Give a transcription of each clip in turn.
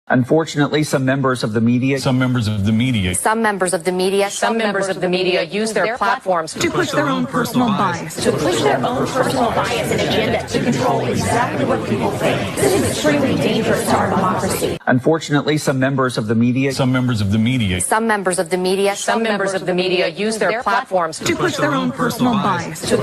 Unfortunately, some members of the media use their platforms to push their own personal bias. And agenda to control exactly what people think. This is extremely dangerous to our democracy. Unfortunately, some members of the media use their platforms to push their own personal bias. And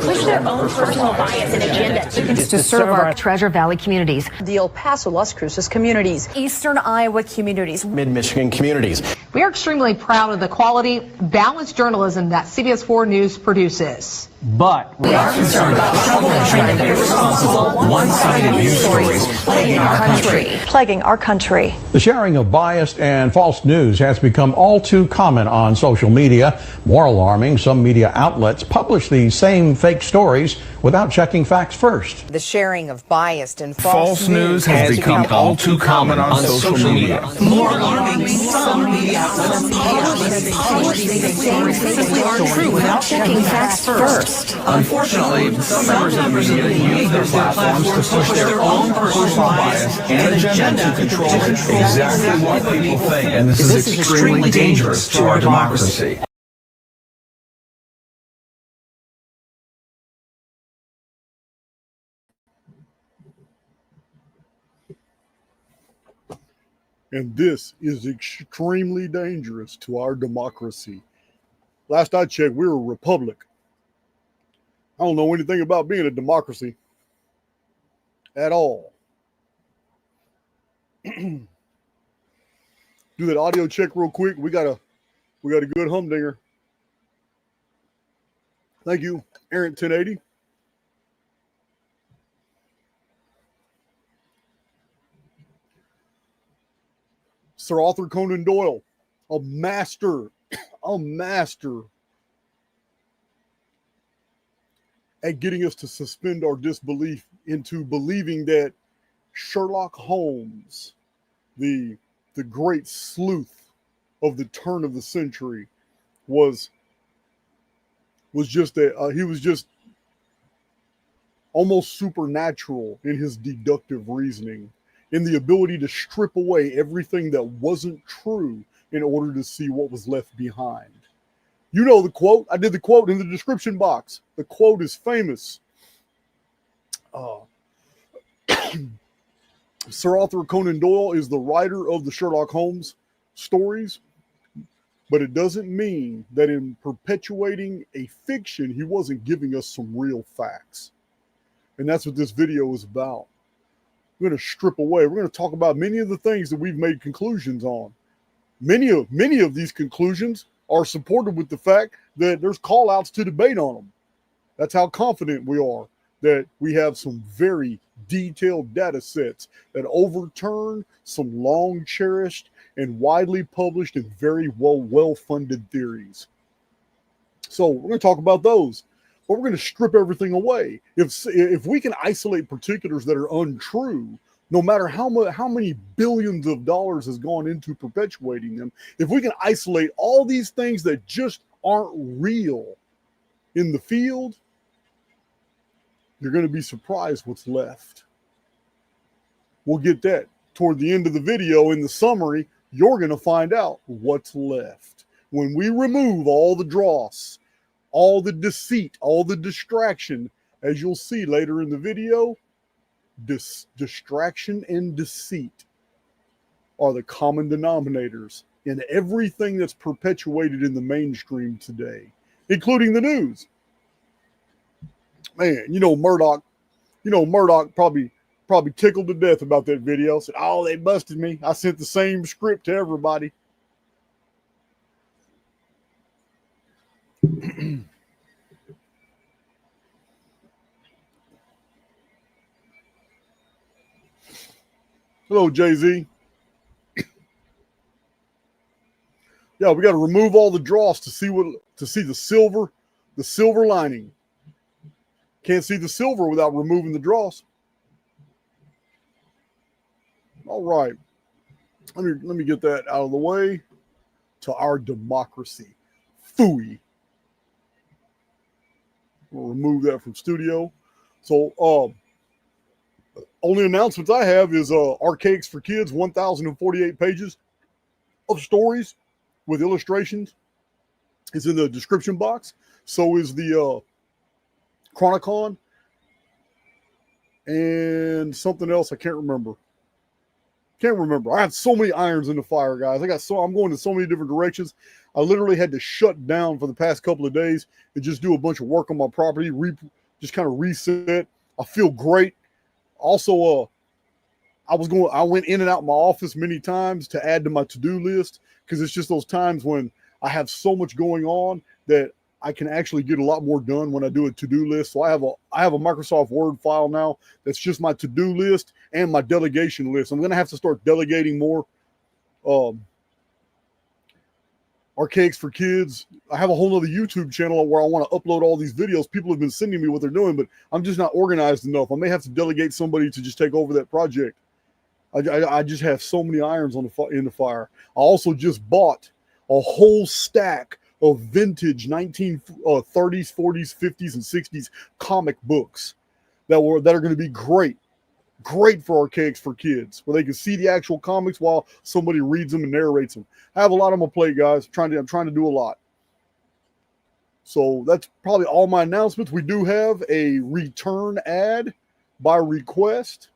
agenda to serve our Treasure Valley communities, the El Paso, Las Cruces communities, Eastern Iowa communities, Mid-Michigan communities. We are extremely proud of the quality, balanced journalism that CBS 4 News produces. But we are concerned about troubling and irresponsible, one-sided news stories plaguing our country. The sharing of biased and false news has become all too common on social media. More alarming, some media outlets publish these same fake stories without checking facts first. The sharing of biased and false news has become all too common on social media. More alarming, some media outlets publish these stories aren't true without checking facts first. Unfortunately, some members of the media use their platforms to push their own personal bias and agenda to control exactly what people think. And this is extremely dangerous to our democracy. And this is extremely dangerous to our democracy. Last I checked, we're a republic. I don't know anything about being a democracy at all. Do that audio check real quick. We got a good humdinger. Thank you, Aaron 1080. Sir Arthur Conan Doyle, a master at getting us to suspend our disbelief into believing that Sherlock Holmes, the great sleuth of the turn of the century, was just he was just almost supernatural in his deductive reasoning, in the ability to strip away everything that wasn't true in order to see what was left behind. You know the quote. I did the quote in the description box. The quote is famous. Sir Arthur Conan Doyle is the writer of the Sherlock Holmes stories, but it doesn't mean that in perpetuating a fiction, he wasn't giving us some real facts. And that's what this video is about. We're going to strip away. We're going to talk about many of the things that we've made conclusions on. Many of these conclusions are supported with the fact that there's call outs to debate on them. That's how confident we are that we have some very detailed data sets that overturn some long cherished and widely published and very well-funded theories. So we're going to talk about those, but we're going to strip everything away. If we can isolate particulars that are untrue, no matter how many billions of dollars has gone into perpetuating them, if we can isolate all these things that just aren't real in the field, you're going to be surprised what's left. We'll get that toward the end of the video. In the summary, you're going to find out what's left. When we remove all the dross, all the deceit, all the distraction, as you'll see later in the video, distraction and deceit are the common denominators in everything that's perpetuated in the mainstream today, including the news. Man, Murdoch probably tickled to death about that video. Said, "Oh, they busted me. I sent the same script to everybody." Hello, Jay-Z. Yeah, we got to remove all the dross to see the silver lining. Can't see the silver without removing the dross. All right. Let me get that out of the way. To our democracy. Phooey. We'll remove that from studio. So only announcements I have is Archaix for Kids, 1,048 pages of stories with illustrations. It's in the description box. So is the Chronicon and something else I can't remember. I have so many irons in the fire, guys. I'm going in so many different directions. I literally had to shut down for the past couple of days and just do a bunch of work on my property, just kind of reset. I feel great. Also, I went in and out of my office many times to add to my to-do list, because it's just those times when I have so much going on that I can actually get a lot more done when I do a to-do list. So I have a Microsoft Word file now that's just my to-do list and my delegation list. I'm going to have to start delegating more. Archaix for Kids. I have a whole other YouTube channel where I want to upload all these videos. People have been sending me what they're doing, but I'm just not organized enough. I may have to delegate somebody to just take over that project. I just have so many irons in the fire. I also just bought a whole stack of vintage 1930s, 40s, 50s, and 60s comic books that are going to be great for Archaix for Kids, where they can see the actual comics while somebody reads them and narrates them. I have a lot on my plate, guys. I'm trying to do a lot. So that's probably all my announcements. We do have a return ad by request.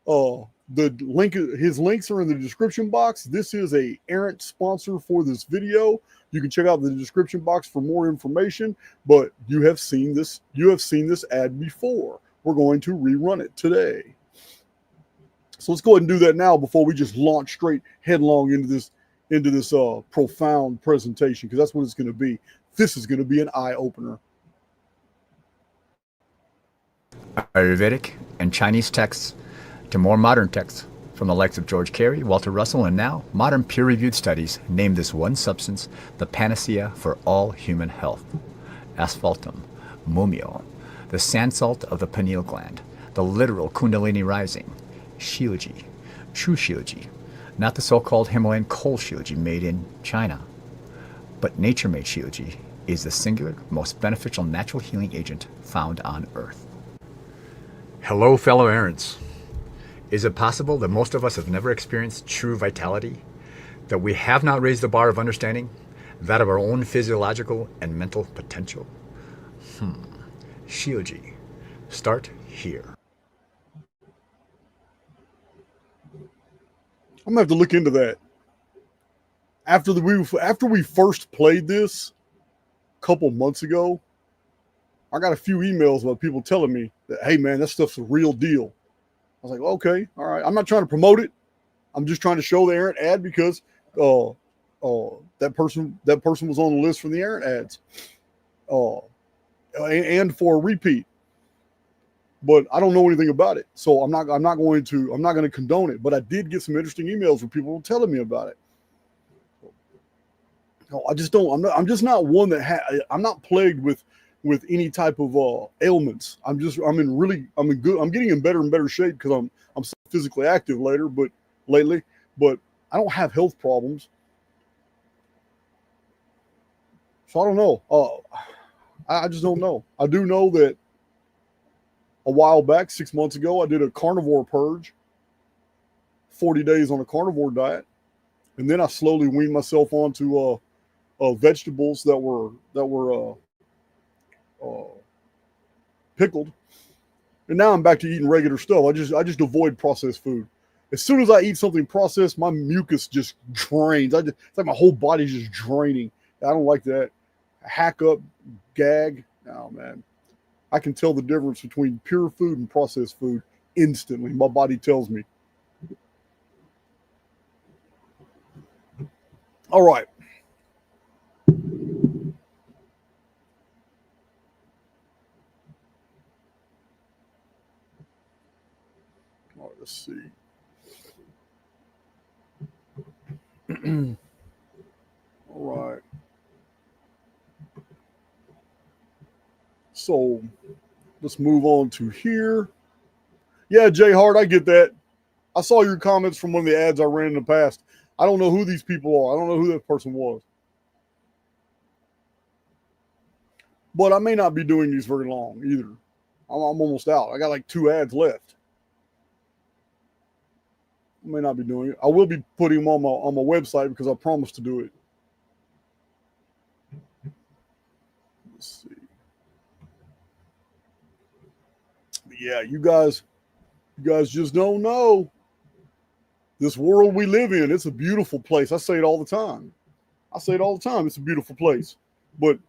His links are in the description box. This is a errant sponsor for this video. You can check out the description box for more information, but you have seen this ad before. We're going to rerun it today. So let's go ahead and do that now before we just launch straight headlong into this profound presentation, because that's what it's going to be. This is going to be an eye-opener. Ayurvedic and Chinese texts to more modern texts from the likes of George Carey, Walter Russell, and now modern peer-reviewed studies name this one substance the panacea for all human health. Asphaltum, mumio, the sand salt of the pineal gland, the literal kundalini rising, Shilajit, true Shilajit, not the so-called Himalayan cold Shilajit made in China, but nature-made Shilajit is the singular, most beneficial natural healing agent found on Earth. Hello, fellow errants. Is it possible that most of us have never experienced true vitality? That we have not raised the bar of understanding, that of our own physiological and mental potential? Shilajit. Start here. I'm going to have to look into that. After we first played this a couple months ago, I got a few emails about people telling me that, hey, man, that stuff's a real deal. I was like, okay, all right. I'm not trying to promote it. I'm just trying to show the errant ad because that person was on the list for the errant ads, and for a repeat. But I don't know anything about it, so I'm not going to condone it. But I did get some interesting emails from people telling me about it. No, I just don't. I'm just not one that I'm not plagued with any type of ailments. I'm getting in better and better shape because I'm so physically active lately, but I don't have health problems. So I don't know. I just don't know. I do know that a while back, 6 months ago, I did a carnivore purge, 40 days on a carnivore diet, and then I slowly weaned myself onto vegetables that were pickled, and now I'm back to eating regular stuff. I just avoid processed food. As soon as I eat something processed, my mucus just drains. It's like my whole body's just draining. I don't like that. Hack up, gag. Oh man, I can tell the difference between pure food and processed food instantly. My body tells me. All right. Let's see. All right. So let's move on to here. Yeah, Jay Hart, I get that. I saw your comments from one of the ads I ran in the past. I don't know who these people are. I don't know who that person was. But I may not be doing these very long either. I'm almost out. I got like 2 ads left. may not be doing it. I will be putting them on my website because I promised to do it. Let's see. But yeah, you guys just don't know. This world we live in, it's a beautiful place. I say it all the time. It's a beautiful place. But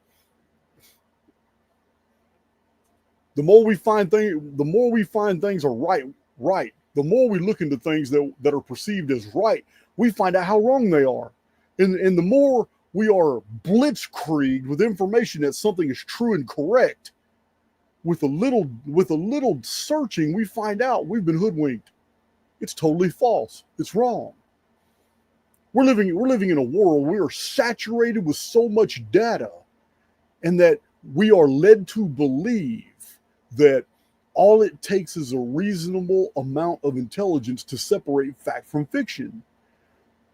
the more we find things are right. The more we look into things that are perceived as right, we find out how wrong they are. And the more we are blitzkrieged with information that something is true and correct, with a little searching, we find out we've been hoodwinked. It's totally false. It's wrong. We're living in a world we are saturated with so much data, and that we are led to believe that all it takes is a reasonable amount of intelligence to separate fact from fiction.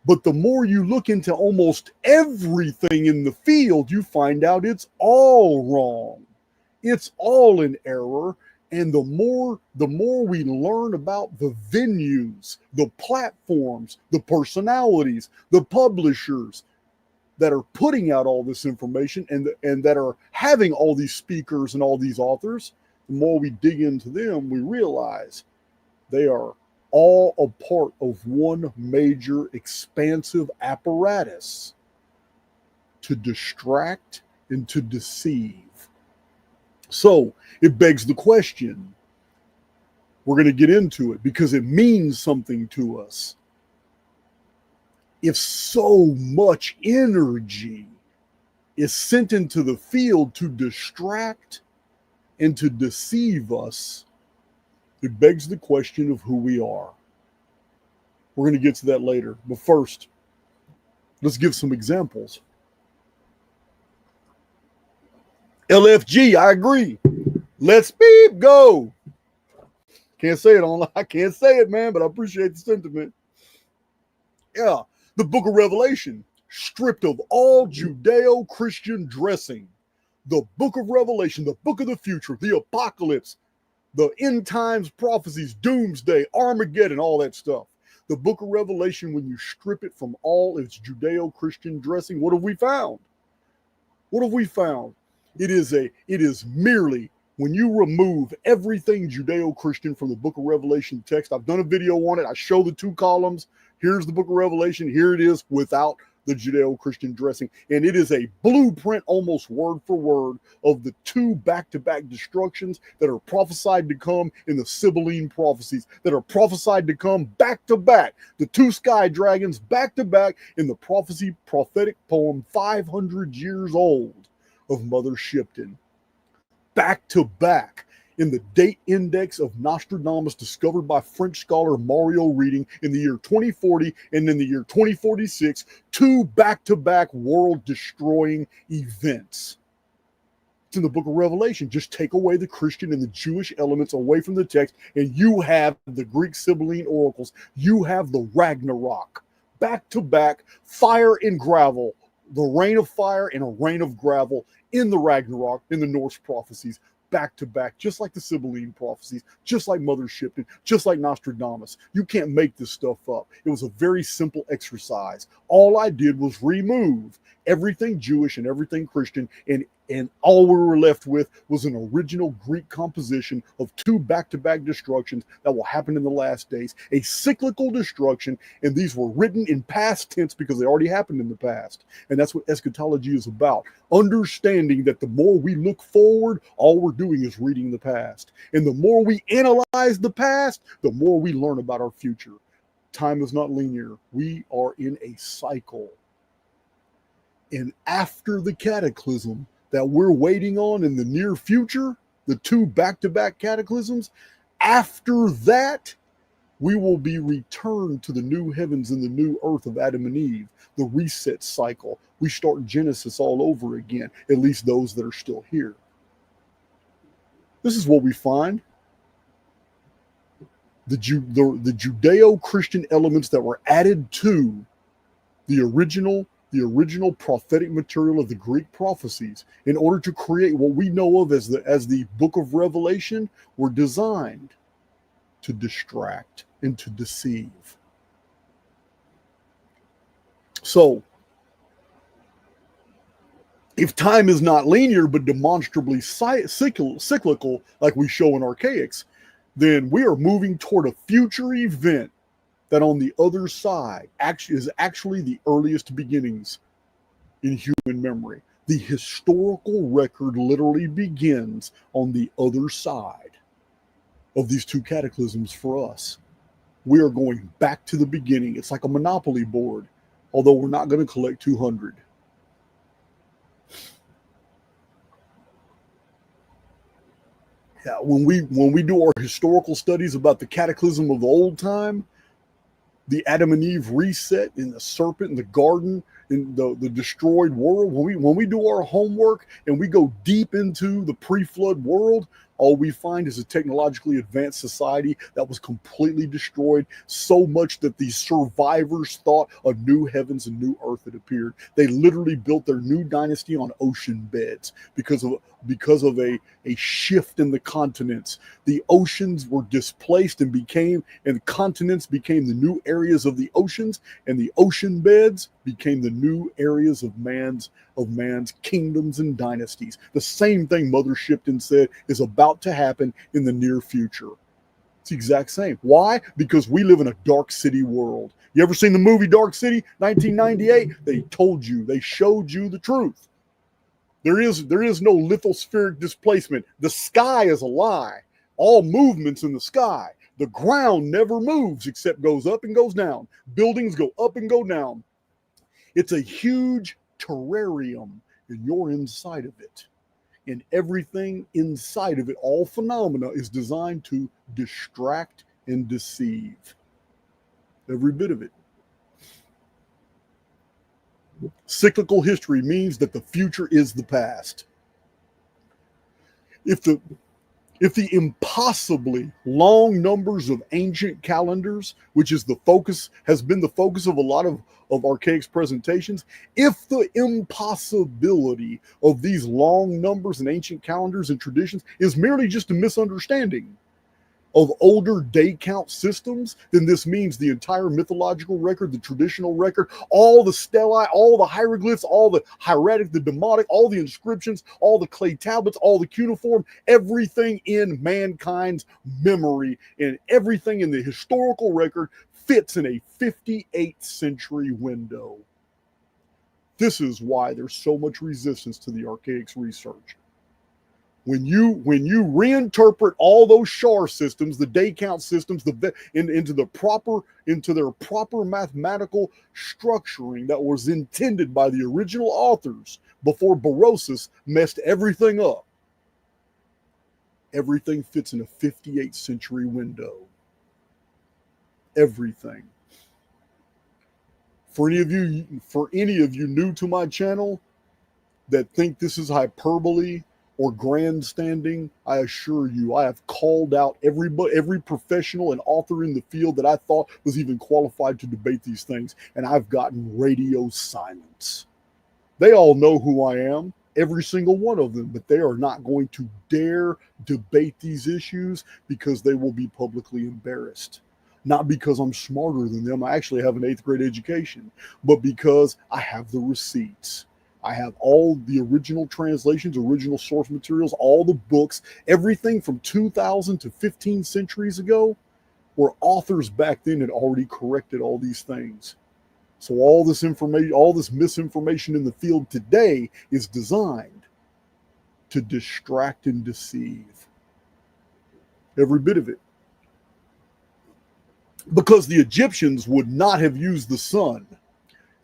But the more you look into almost everything in the field, you find out it's all wrong. It's all in error. And the more we learn about the venues, the platforms, the personalities, the publishers that are putting out all this information and that are having all these speakers and all these authors, the more we dig into them, we realize they are all a part of one major expansive apparatus to distract and to deceive. So it begs the question. We're going to get into it because it means something to us. If so much energy is sent into the field to distract and to deceive us, it begs the question of who we are. We're going to get to that later. But first, let's give some examples. LFG, I agree. Let's beep go. Can't say it online. I can't say it, man, but I appreciate the sentiment. Yeah, the Book of Revelation, stripped of all Judeo-Christian dressing. The Book of Revelation, the book of the future, the apocalypse, the end times prophecies, doomsday, Armageddon, all that stuff. The Book of Revelation, when you strip it from all its Judeo-Christian dressing, what have we found? What have we found? It is merely, when you remove everything Judeo-Christian from the Book of Revelation text. I've done a video on it. I show the two columns. Here's the Book of Revelation. Here it is without the Judeo-Christian dressing. And it is a blueprint, almost word for word, of the two back-to-back destructions that are prophesied to come in the Sibylline prophecies, that are prophesied to come back-to-back. The two sky dragons back-to-back in the prophetic poem 500 years old of Mother Shipton, back to back in the date index of Nostradamus, discovered by French scholar Mario Reading in the year 2040 and in the year 2046, two back-to-back world-destroying events. It's in the Book of Revelation. Just take away the Christian and the Jewish elements away from the text, and you have the Greek Sibylline oracles. You have the Ragnarok, back-to-back, fire and gravel, the rain of fire and a rain of gravel in the Ragnarok, in the Norse prophecies, back to back, just like the Sibylline prophecies, just like Mother Shipton, just like Nostradamus. You can't make this stuff up. It was a very simple exercise. All I did was remove everything Jewish and everything Christian, and all we were left with was an original Greek composition of two back-to-back destructions that will happen in the last days, a cyclical destruction, and these were written in past tense because they already happened in the past. And that's what eschatology is about, understanding that the more we look forward, all we're doing is reading the past. And the more we analyze the past, the more we learn about our future. Time is not linear. We are in a cycle. And after the cataclysm that we're waiting on in the near future, the two back-to-back cataclysms, after that, we will be returned to the new heavens and the new earth of Adam and Eve, the reset cycle. We start Genesis all over again, at least those that are still here. This is what we find. The Judeo-Christian elements that were added to the original prophetic material of the Greek prophecies in order to create what we know of as the Book of Revelation were designed to distract and to deceive. So, if time is not linear but demonstrably cyclical, like we show in Archaix, then we are moving toward a future event that on the other side is actually the earliest beginnings in human memory. The historical record literally begins on the other side of these two cataclysms for us. We are going back to the beginning. It's like a Monopoly board, although we're not going to collect 200. Yeah, when we do our historical studies about the cataclysm of the old time, the Adam and Eve reset in the serpent in the garden, in the destroyed world, when we do our homework and we go deep into the pre-flood world, all we find is a technologically advanced society that was completely destroyed, so much that the survivors thought a new heavens and new earth had appeared. They literally built their new dynasty on ocean beds because of a shift in the continents. The oceans were displaced and the continents became the new areas of the oceans, and the ocean beds became the new areas of man's kingdoms and dynasties. The same thing Mother Shipton said is about to happen in the near future. It's the exact same. Why? Because we live in a dark city world. You ever seen the movie Dark City, 1998? They showed you the truth. There is no lithospheric displacement. The sky is a lie. All movements in the sky. The ground never moves except goes up and goes down. Buildings go up and go down. It's a huge terrarium, and you're inside of it. And everything inside of it, all phenomena, is designed to distract and deceive. Every bit of it. Cyclical history means that the future is the past. If the impossibly long numbers of ancient calendars, which is has been the focus of a lot of Archaix's presentations, if the impossibility of these long numbers and ancient calendars and traditions is merely just a misunderstanding of older day count systems, then this means the entire mythological record, the traditional record, all the stelae, all the hieroglyphs, all the hieratic, the demotic, all the inscriptions, all the clay tablets, all the cuneiform, everything in mankind's memory and everything in the historical record fits in a 58th century window. This is why there's so much resistance to the Archaix research. When you reinterpret all those Shar systems, the day count systems, into their proper mathematical structuring that was intended by the original authors before Berosus messed everything up, everything fits in a 58th century window. Everything. For any of you new to my channel that think this is hyperbole or grandstanding, I assure you, I have called out every professional and author in the field that I thought was even qualified to debate these things, and I've gotten radio silence. They all know who I am, every single one of them, but they are not going to dare debate these issues because they will be publicly embarrassed. Not because I'm smarter than them, I actually have an 8th grade education, but because I have the receipts. I have all the original translations, original source materials, all the books, everything from 2,000 to 15 centuries ago, where authors back then had already corrected all these things. So all this information, all this misinformation in the field today is designed to distract and deceive. Every bit of it. Because the Egyptians would not have used the sun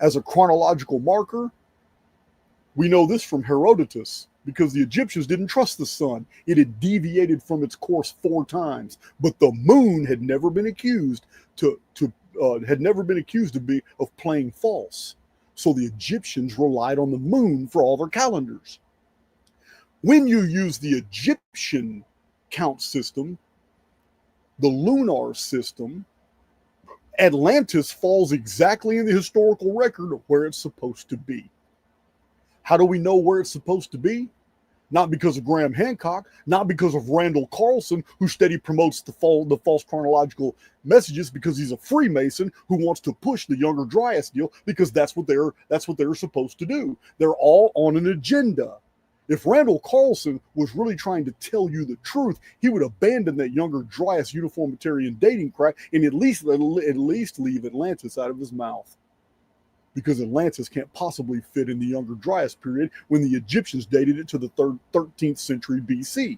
as a chronological marker. We know this from Herodotus, because the Egyptians didn't trust the sun. It had deviated from its course 4 times, but the moon had never been accused of playing false. So the Egyptians relied on the moon for all their calendars. When you use the Egyptian count system, the lunar system, Atlantis falls exactly in the historical record of where it's supposed to be. How do we know where it's supposed to be? Not because of Graham Hancock, not because of Randall Carlson, who steady promotes the false chronological messages, because he's a Freemason who wants to push the Younger Dryas deal, because that's what they're supposed to do. They're all on an agenda. If Randall Carlson was really trying to tell you the truth, he would abandon that Younger Dryas uniformitarian dating crap and at least leave Atlantis out of his mouth. Because Atlantis can't possibly fit in the Younger Dryas period when the Egyptians dated it to the 13th century BC.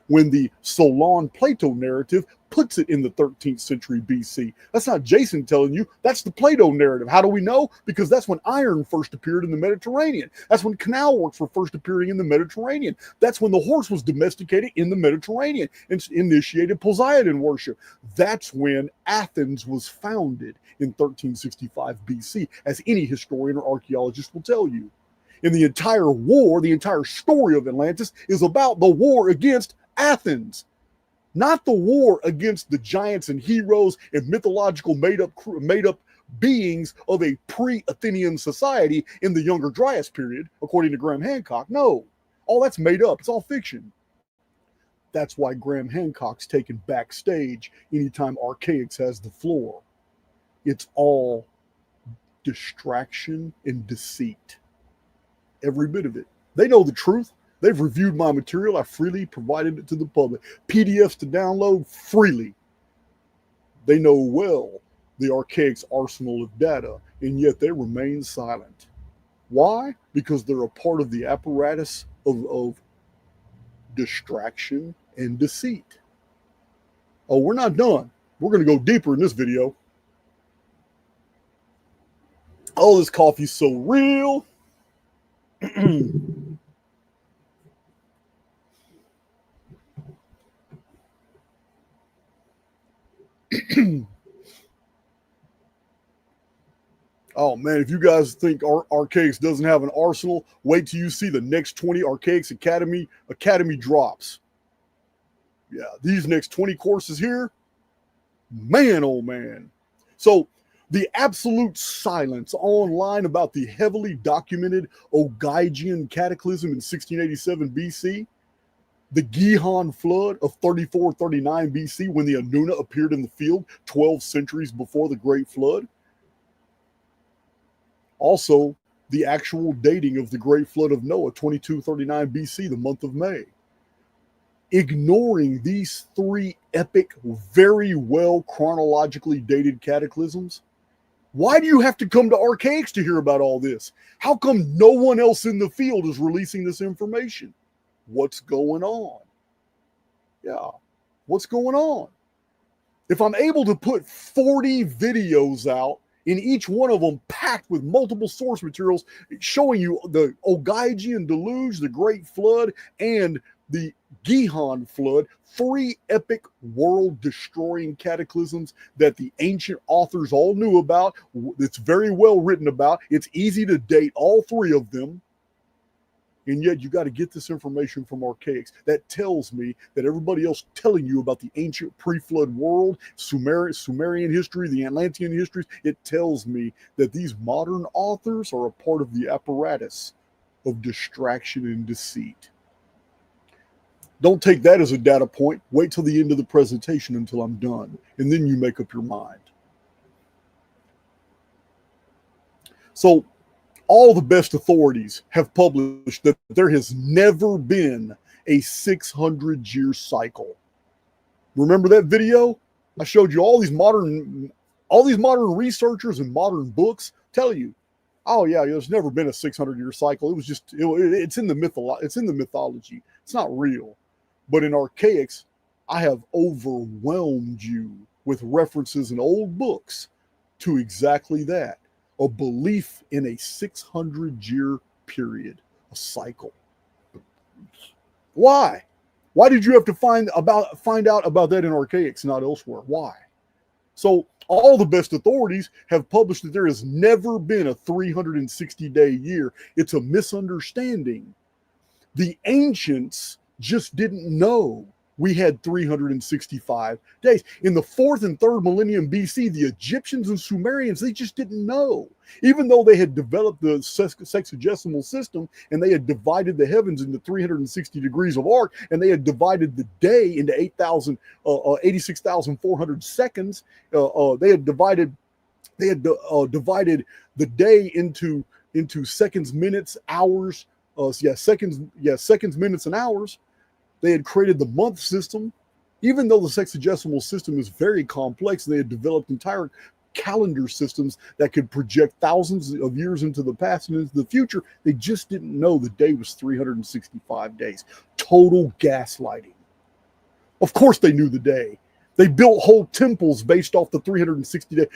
When the Solon Plato narrative puts it in the 13th century BC. That's not Jason telling you, that's the Plato narrative. How do we know? Because that's when iron first appeared in the Mediterranean. That's when canal works were first appearing in the Mediterranean. That's when the horse was domesticated in the Mediterranean and initiated Poseidon worship. That's when Athens was founded in 1365 BC, as any historian or archaeologist will tell you. And the entire war, the entire story of Atlantis is about the war against Athens, not the war against the giants and heroes and mythological made-up beings of a pre-Athenian society in the Younger Dryas period, according to Graham Hancock. No, all that's made up. It's all fiction. That's why Graham Hancock's taken backstage anytime Archaix has the floor. It's all distraction and deceit. Every bit of it. They know the truth. They've reviewed my material. I freely provided it to the public. PDFs to download freely. They know well the Archaix arsenal of data, and yet they remain silent. Why? Because they're a part of the apparatus of distraction and deceit. Oh, we're not done. We're going to go deeper in this video. Oh, this coffee's so real. Oh man, if you guys think Archaix doesn't have an arsenal, wait till you see the next 20 Archaix Academy drops. Yeah, these next 20 courses here, man, oh man. So the absolute silence online about the heavily documented Ogaigian cataclysm in 1687 BC, the Gihon flood of 3439 BC when the Anuna appeared in the field 12 centuries before the Great Flood. Also, the actual dating of the Great Flood of Noah, 2239 BC, the month of May. Ignoring these three epic, very well chronologically dated cataclysms, why do you have to come to Archaix to hear about all this? How come no one else in the field is releasing this information? What's going on? Yeah, what's going on? If I'm able to put 40 videos out, in each one of them packed with multiple source materials showing you the Ogaigian deluge, the Great Flood, and the Gihon flood, three epic world-destroying cataclysms that the ancient authors all knew about. It's very well written about. It's easy to date all three of them. And yet you got to get this information from Archaix. That tells me that everybody else telling you about the ancient pre-flood world, Sumerian history, the Atlantean histories, it tells me that these modern authors are a part of the apparatus of distraction and deceit. Don't take that as a data point. Wait till the end of the presentation until I'm done, and then you make up your mind. So, all the best authorities have published that there has never been a 600-year cycle. Remember that video? I showed you all these modern researchers and modern books tell you, oh yeah, there's never been a 600-year cycle. It was just it's in the mythology. It's not real. But in Archaix, I have overwhelmed you with references in old books to exactly that. A belief in a 600-year period, a cycle. Why? Why did you have to find out about that in Archaix, not elsewhere? Why? So all the best authorities have published that there has never been a 360-day year. It's a misunderstanding. The ancients just didn't know. we had 365 days. In the 4th and 3rd millennium BC, the Egyptians and Sumerians, they just didn't know. Even though they had developed the sexagesimal system and they had divided the heavens into 360 degrees of arc, and they had divided the day into 86,400 seconds, they had divided the day into seconds, minutes, hours, seconds, minutes, and hours. They had created the month system. Even though the sexagesimal system is very complex, they had developed entire calendar systems that could project thousands of years into the past and into the future. They just didn't know the day was 365 days. Total gaslighting. Of course they knew the day. They built whole temples based off the 360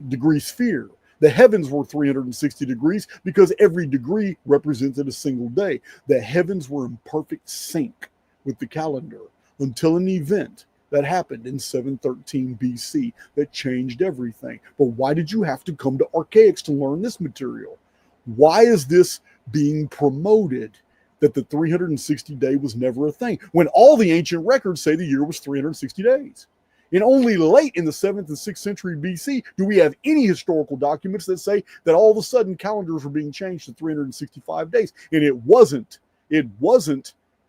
degree sphere. The heavens were 360 degrees because every degree represented a single day. The heavens were in perfect sync with the calendar until an event that happened in 713 BC that changed everything. But why did you have to come to Archaix to learn this material? Why is this being promoted, that the 360 day was never a thing, when all the ancient records say the year was 360 days? And only late in the 7th and 6th century BC do we have any historical documents that say that all of a sudden calendars were being changed to 365 days. And it wasn't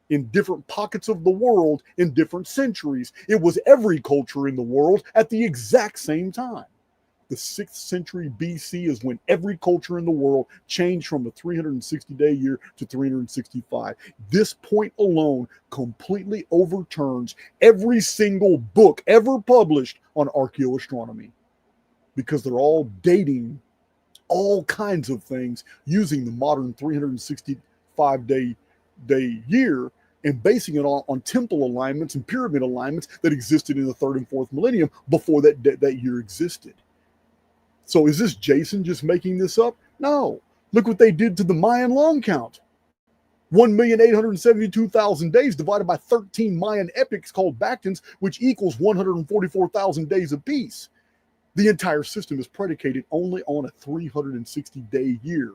in different pockets of the world in different centuries. It was every culture in the world at the exact same time. The 6th century BC is when every culture in the world changed from a 360-day year to 365. This point alone completely overturns every single book ever published on archaeoastronomy, because they're all dating all kinds of things using the modern 365-day year and basing it on temple alignments and pyramid alignments that existed in the 3rd and 4th millennium before that year existed. So is this Jason just making this up? No. Look what they did to the Mayan long count. 1,872,000 days divided by 13 Mayan epics called Bactans, which equals 144,000 days apiece. The entire system is predicated only on a 360-day year.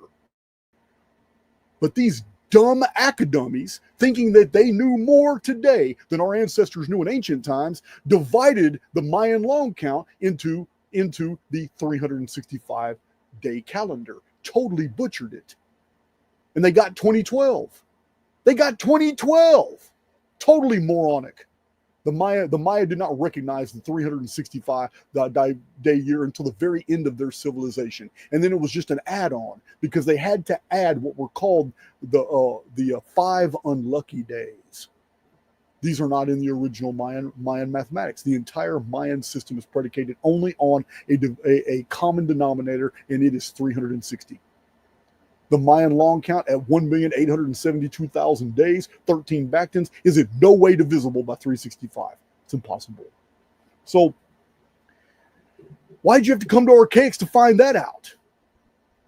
But these dumb acadummies, thinking that they knew more today than our ancestors knew in ancient times, divided the Mayan long count into the 365-day calendar. Totally butchered it. And they got 2012. Totally moronic. The Maya did not recognize the 365-day year until the very end of their civilization. And then it was just an add-on, because they had to add what were called the 5 unlucky days. These are not in the original Mayan mathematics. The entire Mayan system is predicated only on a common denominator, and it is 360. The Mayan long count at 1,872,000 days, 13 Bactans, is in no way divisible by 365. It's impossible. So why'd you have to come to Archaix to find that out?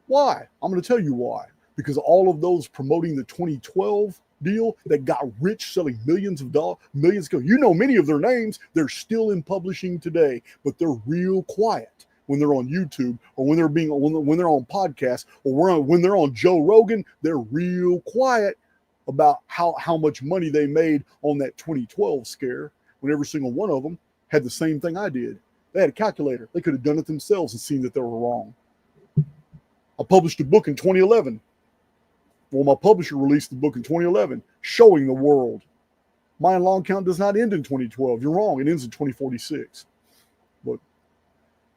Why? I'm going to tell you why. Because all of those promoting the 2012 deal that got rich selling millions ago. You know many of their names. They're still in publishing today, but they're real quiet when they're on YouTube, or when they're on podcasts, or when they're on Joe Rogan. They're real quiet about how much money they made on that 2012 scare, when every single one of them had the same thing I did. They had a calculator. They could have done it themselves and seen that they were wrong. I published a book in 2011. Well, my publisher released the book in 2011, showing the world Mayan long count does not end in 2012. You're wrong. It ends in 2046. But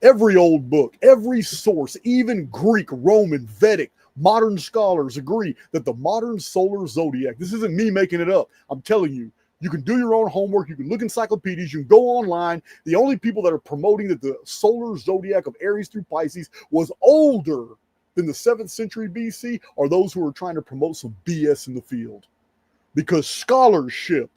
every old book, every source, even Greek, Roman, Vedic, modern scholars agree that the modern solar zodiac, this isn't me making it up. I'm telling you, you can do your own homework. You can look encyclopedias. You can go online. The only people that are promoting that the solar zodiac of Aries through Pisces was older than the 7th century BC are those who are trying to promote some BS in the field. Because scholarship,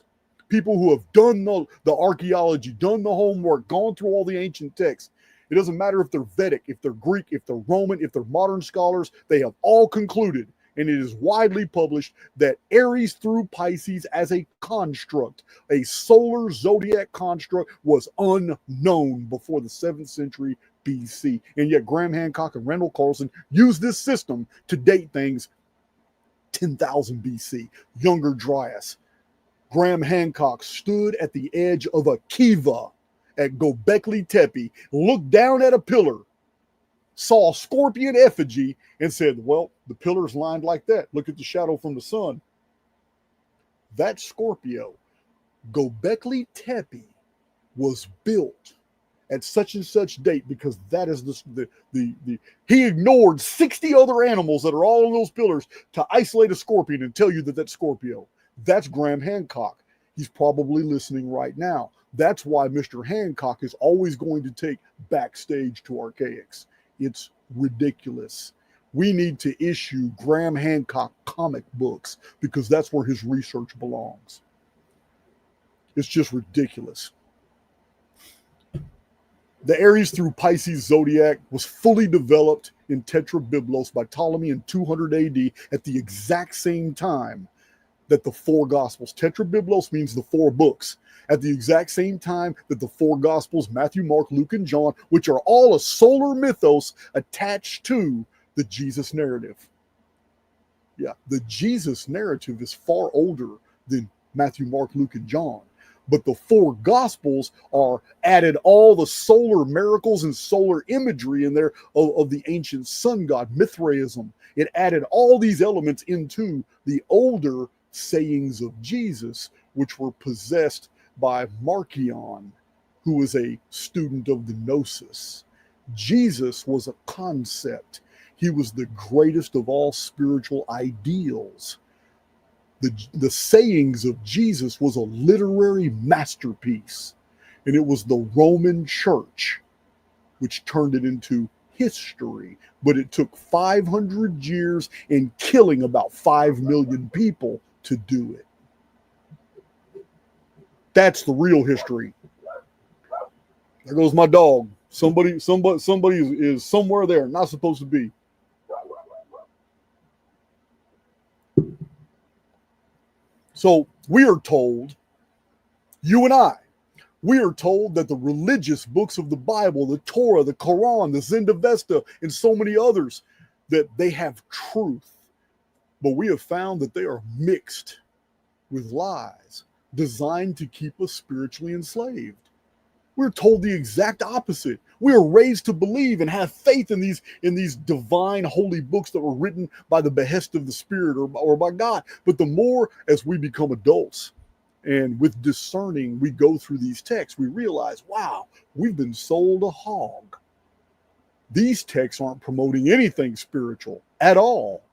people who have done the archaeology, done the homework, gone through all the ancient texts, it doesn't matter if they're Vedic, if they're Greek, if they're Roman, if they're modern scholars, they have all concluded, and it is widely published, that Aries through Pisces as a construct, a solar zodiac construct, was unknown before the 7th century BC. And yet Graham Hancock and Randall Carlson used this system to date things 10,000 BC. Younger Dryas, Graham Hancock stood at the edge of a kiva at Göbekli Tepe, looked down at a pillar, saw a scorpion effigy, and said, well, the pillar's lined like that. Look at the shadow from the sun. That Scorpio, Göbekli Tepe, was built at such and such date because that is the he ignored 60 other animals that are all on those pillars to isolate a scorpion and tell you that that's Scorpio. That's Graham Hancock. He's probably listening right now. That's why Mr. Hancock is always going to take backstage to Archaix. It's ridiculous. We need to issue Graham Hancock comic books because that's where his research belongs. It's just ridiculous. The Aries through Pisces zodiac was fully developed in Tetrabiblos by Ptolemy in 200 AD at the exact same time that the four Gospels, Tetrabiblos means the four books, at the exact same time that the four Gospels, Matthew, Mark, Luke, and John, which are all a solar mythos attached to the Jesus narrative. Yeah, the Jesus narrative is far older than Matthew, Mark, Luke, and John. But the four Gospels are added all the solar miracles and solar imagery in there of the ancient sun god, Mithraism. It added all these elements into the older sayings of Jesus, which were possessed by Marcion, who was a student of the Gnosis. Jesus was a concept. He was the greatest of all spiritual ideals. The sayings of Jesus was a literary masterpiece, and it was the Roman Church which turned it into history. But it took 500 years and killing about 5 million people to do it. That's the real history. There goes my dog. Somebody is somewhere there, not supposed to be. So we are told, you and I, we are told that the religious books of the Bible, the Torah, the Quran, the Zendavesta, and so many others, that they have truth. But we have found that they are mixed with lies, designed to keep us spiritually enslaved. We're told the exact opposite. We are raised to believe and have faith in these divine holy books that were written by the behest of the Spirit or by God. But the more as we become adults and with discerning we go through these texts, we realize, wow, we've been sold a hog. These texts aren't promoting anything spiritual at all.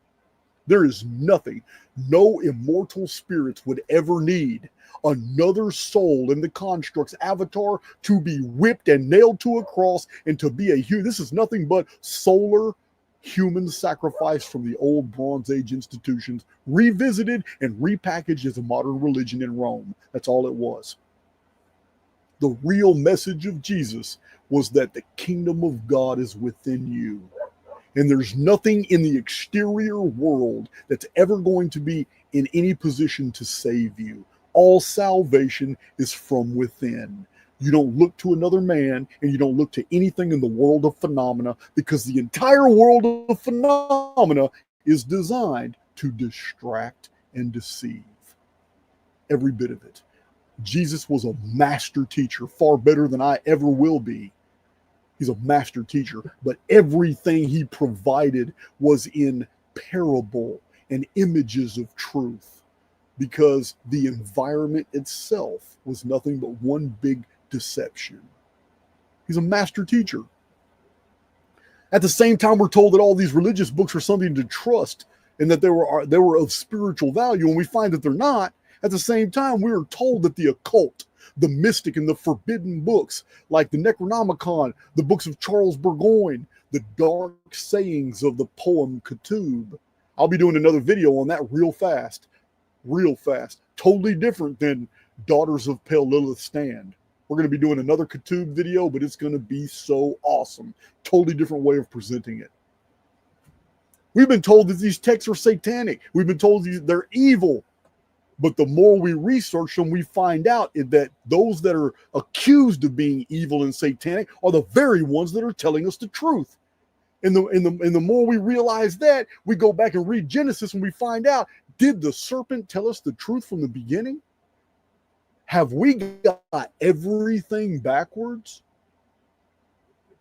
There is nothing. No immortal spirits would ever need another soul in the construct's avatar to be whipped and nailed to a cross and to be a human. This is nothing but solar human sacrifice from the old Bronze Age institutions, revisited and repackaged as a modern religion in Rome. That's all it was. The real message of Jesus was that the kingdom of God is within you. And there's nothing in the exterior world that's ever going to be in any position to save you. All salvation is from within. You don't look to another man, and you don't look to anything in the world of phenomena, because the entire world of phenomena is designed to distract and deceive. Every bit of it. Jesus was a master teacher, far better than I ever will be. He's a master teacher, but everything he provided was in parable and images of truth, because the environment itself was nothing but one big deception. He's a master teacher. At the same time, we're told that all these religious books are something to trust and that they were of spiritual value, and we find that they're not. At the same time, we are told that the occult, the mystic, and the forbidden books like the Necronomicon, the books of Charles Burgoyne, the dark sayings of the poem Ketub. I'll be doing another video on that real fast. Totally different than Daughters of Pale Lilith Stand. We're going to be doing another Ketub video, but it's going to be so awesome. Totally different way of presenting it. We've been told that these texts are satanic. We've been told they're evil. But the more we research them, we find out that those that are accused of being evil and satanic are the very ones that are telling us the truth. And the more we realize that, we go back and read Genesis and we find out, did the serpent tell us the truth from the beginning? Have we got everything backwards?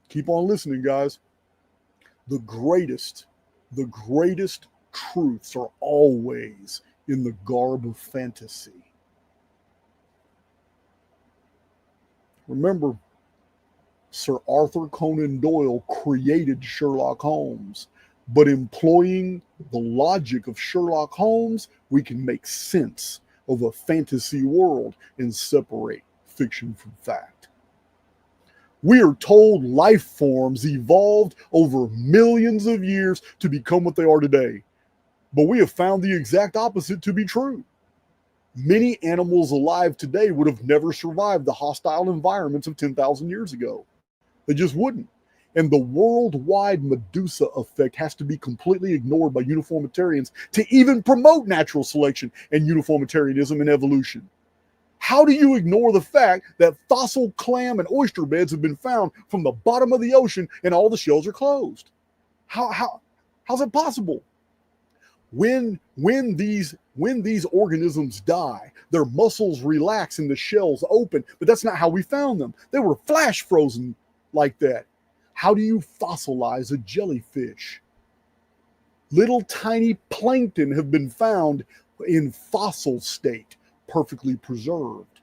Keep on listening, guys. The greatest truths are always in the garb of fantasy. Remember, Sir Arthur Conan Doyle created Sherlock Holmes, but employing the logic of Sherlock Holmes, we can make sense of a fantasy world and separate fiction from fact. We are told life forms evolved over millions of years to become what they are today, but we have found the exact opposite to be true. Many animals alive today would have never survived the hostile environments of 10,000 years ago. They just wouldn't. And the worldwide Medusa effect has to be completely ignored by uniformitarians to even promote natural selection and uniformitarianism and evolution. How do you ignore the fact that fossil clam and oyster beds have been found from the bottom of the ocean and all the shells are closed? How's it possible? When these organisms die, their muscles relax and the shells open, but that's not how we found them. They were flash frozen like that. How do you fossilize a jellyfish? Little tiny plankton have been found in fossil state, perfectly preserved.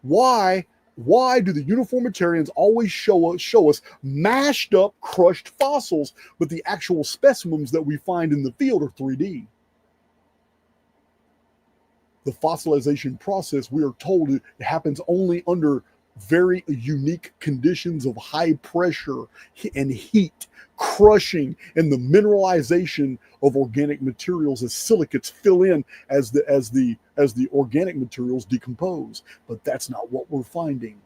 Why do the uniformitarians always show us mashed up, crushed fossils, but the actual specimens that we find in the field are 3D? The fossilization process, we are told, it happens only under very unique conditions of high pressure and heat, crushing, and the mineralization of organic materials as silicates fill in as the organic materials decompose. But that's not what we're finding.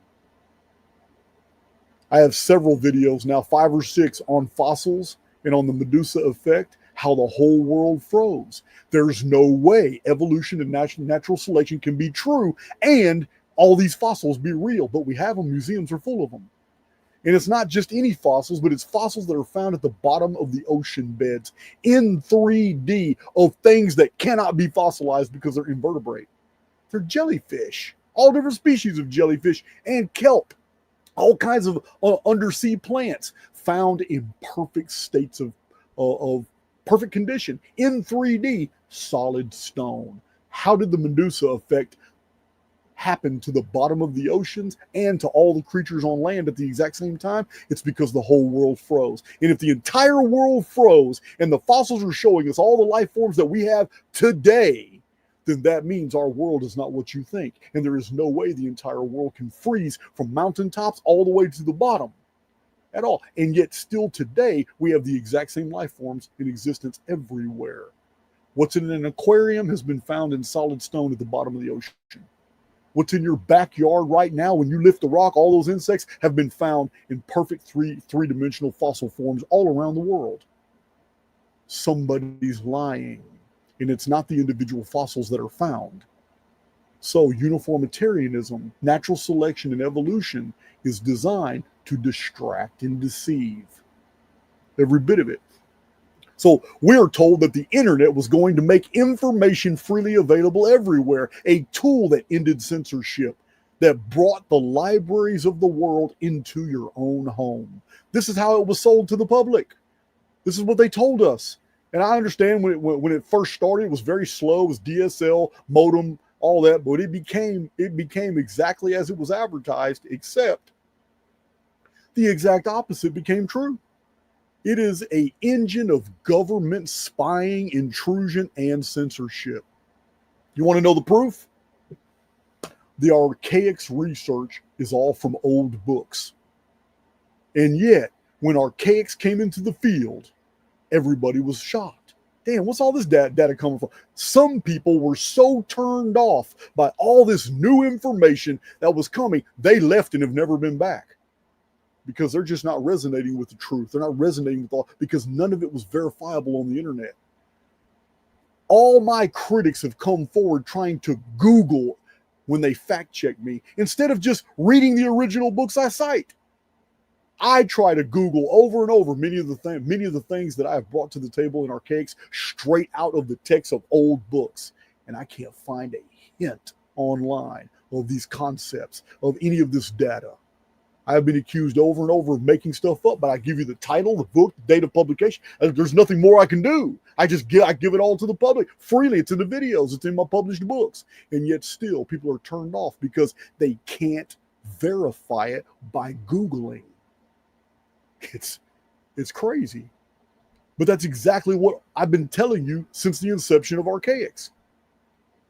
I have several videos now, 5 or 6, on fossils and on the Medusa effect, how the whole world froze. There's no way evolution and natural selection can be true and all these fossils be real, but we have them. Museums are full of them. And it's not just any fossils, but it's fossils that are found at the bottom of the ocean beds in 3D of things that cannot be fossilized because they're invertebrate. They're jellyfish, all different species of jellyfish and kelp, all kinds of undersea plants found in perfect states of perfect condition in 3D, solid stone. How did the Medusa effect happen to the bottom of the oceans and to all the creatures on land at the exact same time? It's because the whole world froze. And if the entire world froze and the fossils are showing us all the life forms that we have today, then that means our world is not what you think. And there is no way the entire world can freeze from mountaintops all the way to the bottom at all. And yet still today, we have the exact same life forms in existence everywhere. What's in an aquarium has been found in solid stone at the bottom of the ocean. What's in your backyard right now, when you lift the rock, all those insects have been found in perfect three-dimensional fossil forms all around the world. Somebody's lying, and it's not the individual fossils that are found. So uniformitarianism, natural selection, and evolution is designed to distract and deceive. Every bit of it. So we're told that the internet was going to make information freely available everywhere, a tool that ended censorship, that brought the libraries of the world into your own home. This is how it was sold to the public. This is what they told us. And I understand when it first started, it was very slow. It was DSL, modem, all that, but it became exactly as it was advertised, except the exact opposite became true. It is an engine of government spying, intrusion, and censorship. You want to know the proof? The Archaix research is all from old books. And yet, when Archaix came into the field, everybody was shocked. Damn, what's all this data coming from? Some people were so turned off by all this new information that was coming, they left and have never been back. Because they're just not resonating with the truth. They're not resonating with all, because none of it was verifiable on the internet. All my critics have come forward trying to Google when they fact check me, instead of just reading the original books I cite. I try to Google over and over many of the things that I have brought to the table in Archaix straight out of the text of old books, and I can't find a hint online of these concepts, of any of this data. I have been accused over and over of making stuff up, but I give you the title, the book, the date of publication. There's nothing more I can do. I give it all to the public freely. It's in the videos. It's in my published books. And yet still people are turned off because they can't verify it by Googling. It's crazy. But that's exactly what I've been telling you since the inception of Archaix.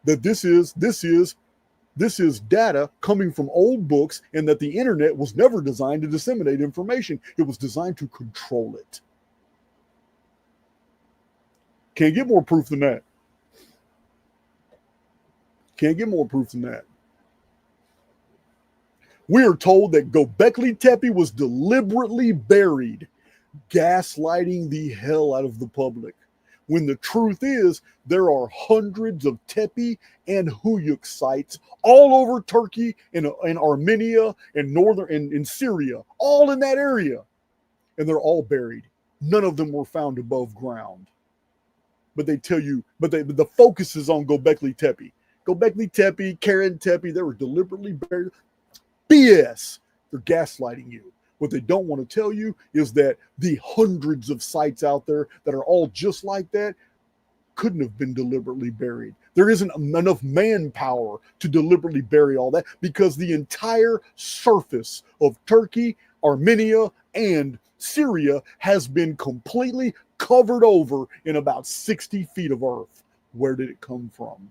That this is data coming from old books, and that the internet was never designed to disseminate information. It was designed to control it. Can't get more proof than that. Can't get more proof than that. We are told that Göbekli Tepe was deliberately buried, gaslighting the hell out of the public. When the truth is, there are hundreds of Tepe and Huyuk sites all over Turkey and Armenia and in Syria, all in that area. And they're all buried. None of them were found above ground. But they tell you, but the focus is on Göbekli Tepe. Göbekli Tepe, Karen Tepe, they were deliberately buried. BS. They're gaslighting you. What they don't want to tell you is that the hundreds of sites out there that are all just like that couldn't have been deliberately buried. There isn't enough manpower to deliberately bury all that, because the entire surface of Turkey, Armenia, and Syria has been completely covered over in about 60 feet of earth. Where did it come from?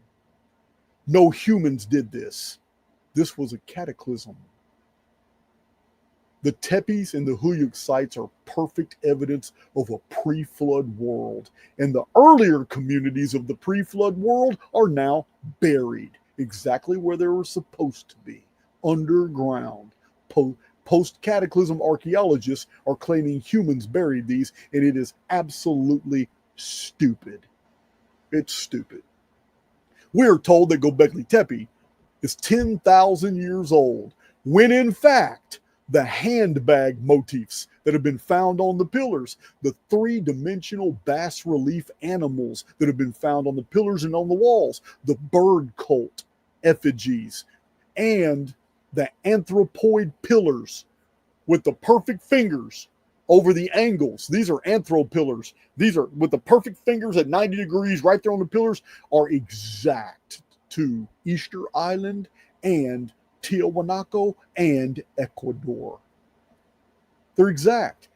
No humans did this. This was a cataclysm. The Tepes and the Huyuk sites are perfect evidence of a pre-flood world. And the earlier communities of the pre-flood world are now buried exactly where they were supposed to be, underground. Post-cataclysm archaeologists are claiming humans buried these, and it is absolutely stupid. It's stupid. We are told that Göbekli Tepe is 10,000 years old, when in fact, the handbag motifs that have been found on the pillars, the three-dimensional bas-relief animals that have been found on the pillars and on the walls, the bird cult effigies, and the anthropoid pillars with the perfect fingers over the angles. These are anthropillars. These are with the perfect fingers at 90 degrees right there on the pillars, are exact to Easter Island and Tiahuanaco and Ecuador. They're exact.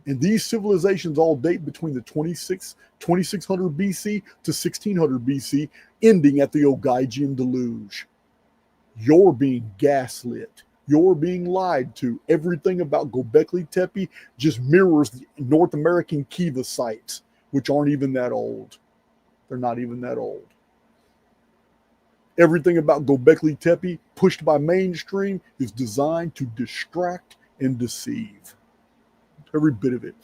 And these civilizations all date between the 2600 BC to 1600 BC, ending at the Ogygian deluge. You're being gaslit. You're being lied to. Everything about Göbekli Tepe just mirrors the North American Kiva sites, which aren't even that old. They're not even that old. Everything about Göbekli Tepe, pushed by mainstream, is designed to distract and deceive. Every bit of it.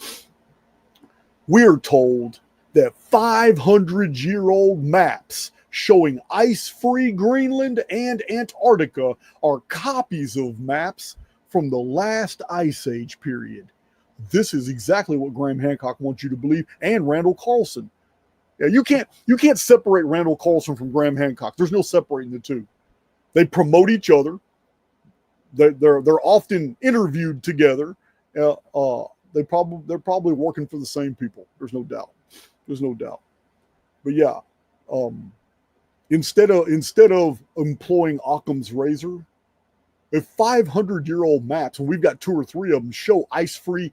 We are told that 500-year-old maps showing ice-free Greenland and Antarctica are copies of maps from the last Ice Age period. This is exactly what Graham Hancock wants you to believe, and Randall Carlson. Yeah, you can't separate Randall Carlson from Graham Hancock. There's no separating the two. They promote each other. They're often interviewed together. They're probably working for the same people. There's no doubt. There's no doubt. But yeah, instead of employing Occam's razor, if 500-year-old maps, and we've got 2 or 3 of them, show ice-free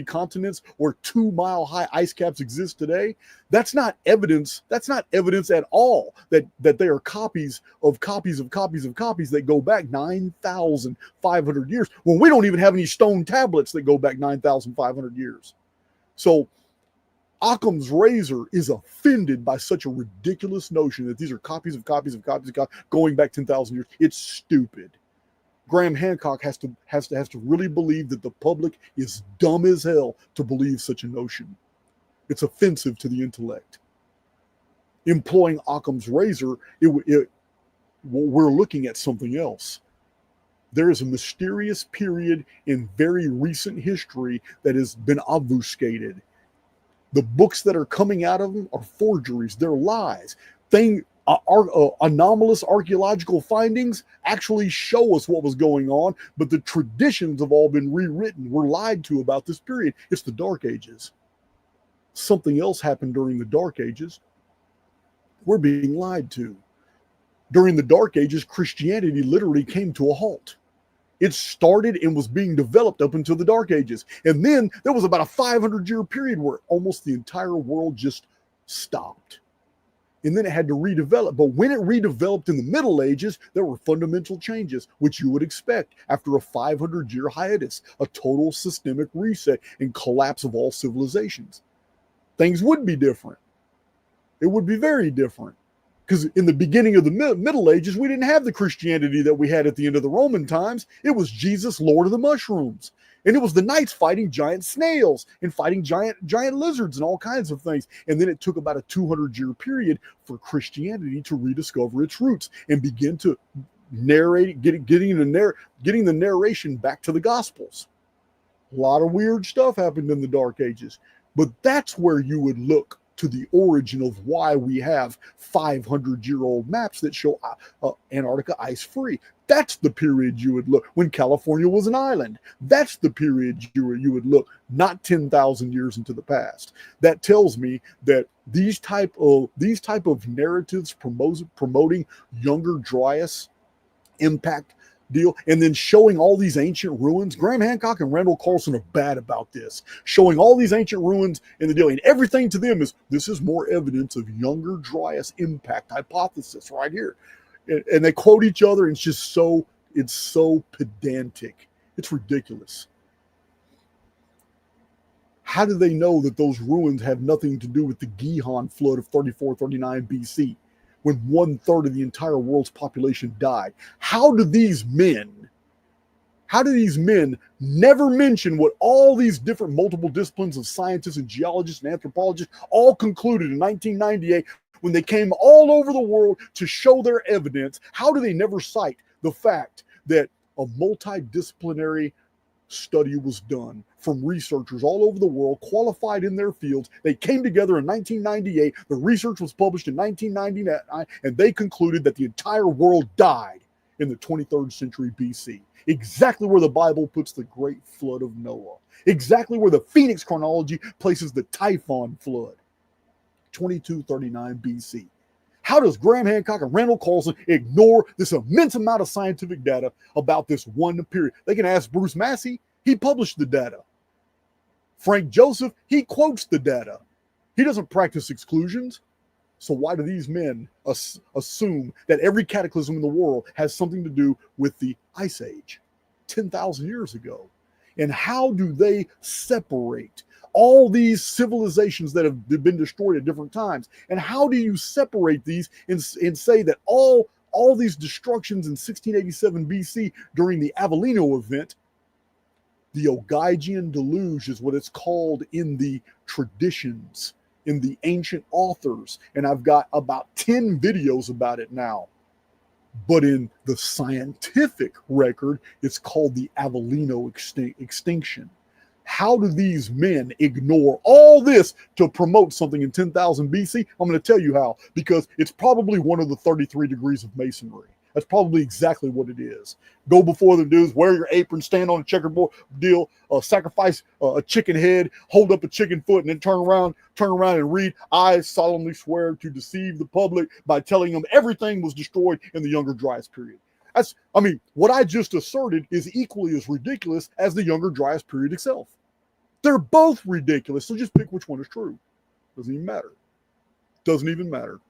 continents where 2-mile-high ice caps exist today, that's not evidence. That's not evidence at all that they are copies that go back 9,500 years, when we don't even have any stone tablets that go back 9,500 years. So Occam's razor is offended by such a ridiculous notion that these are copies going back 10,000 years. It's stupid. Graham Hancock has to really believe that the public is dumb as hell to believe such a notion. It's offensive to the intellect. Employing Occam's razor, we're looking at something else. There is a mysterious period in very recent history that has been obfuscated. The books that are coming out of them are forgeries. They're lies. Anomalous archaeological findings actually show us what was going on, but the traditions have all been rewritten. We're lied to about this period. It's the Dark Ages. Something else happened during the Dark Ages. We're being lied to. During the Dark Ages, Christianity literally came to a halt. It started and was being developed up until the Dark Ages. And then there was about a 500-year period where almost the entire world just stopped. And then it had to redevelop. But when it redeveloped in the Middle Ages, there were fundamental changes, which you would expect after a 500-year hiatus, a total systemic reset and collapse of all civilizations. Things would be different. It would be very different. Because in the beginning of the Middle Ages, we didn't have the Christianity that we had at the end of the Roman times. It was Jesus, Lord of the Mushrooms. And it was the knights fighting giant snails and fighting giant lizards and all kinds of things. And then it took about a 200-year period for Christianity to rediscover its roots and begin to narrate, getting the narration back to the Gospels. A lot of weird stuff happened in the Dark Ages. But that's where you would look to the origin of why we have 500-year-old maps that show Antarctica ice-free. That's the period you would look when California was an island. That's the period you would look, not 10,000 years into the past. That tells me that these type of narratives promoting younger Dryas impact deal, and then showing all these ancient ruins. Graham Hancock and Randall Carlson are bad about this, showing all these ancient ruins in the deal, and everything to them is, this is more evidence of younger Dryas impact hypothesis right here. And they quote each other, and it's so pedantic. It's ridiculous. How do they know that those ruins have nothing to do with the Gihon flood of 3439 BC, when 1/3 of the entire world's population died? How do these men never mention what all these different multiple disciplines of scientists and geologists and anthropologists all concluded in 1998 when they came all over the world to show their evidence? How do they never cite the fact that a multidisciplinary study was done from researchers all over the world, qualified in their fields? They came together in 1998. The research was published in 1999, and they concluded that the entire world died in the 23rd century BC. Exactly where the Bible puts the great flood of Noah. Exactly where the Phoenix chronology places the Typhon flood. 2239 BC. How does Graham Hancock and Randall Carlson ignore this immense amount of scientific data about this one period? They can ask Bruce Massey. He published the data. Frank Joseph, he quotes the data. He doesn't practice exclusions. So why do these men assume that every cataclysm in the world has something to do with the Ice Age 10,000 years ago? And how do they separate all these civilizations that have been destroyed at different times? And how do you separate these and say that all these destructions in 1687 BC during the Avellino event, the Ogygian deluge is what it's called in the traditions, in the ancient authors, and I've got about 10 videos about it now. But in the scientific record, it's called the Avellino extinction. How do these men ignore all this to promote something in 10,000 BC? I'm going to tell you how, because it's probably one of the 33 degrees of masonry. That's probably exactly what it is. Go before the dudes, wear your apron, stand on a checkerboard deal, sacrifice a chicken head, hold up a chicken foot, and then turn around and read, I solemnly swear to deceive the public by telling them everything was destroyed in the Younger Dryas period. What I just asserted is equally as ridiculous as the Younger Dryas period itself. They're both ridiculous, so just pick which one is true. Doesn't even matter. Doesn't even matter.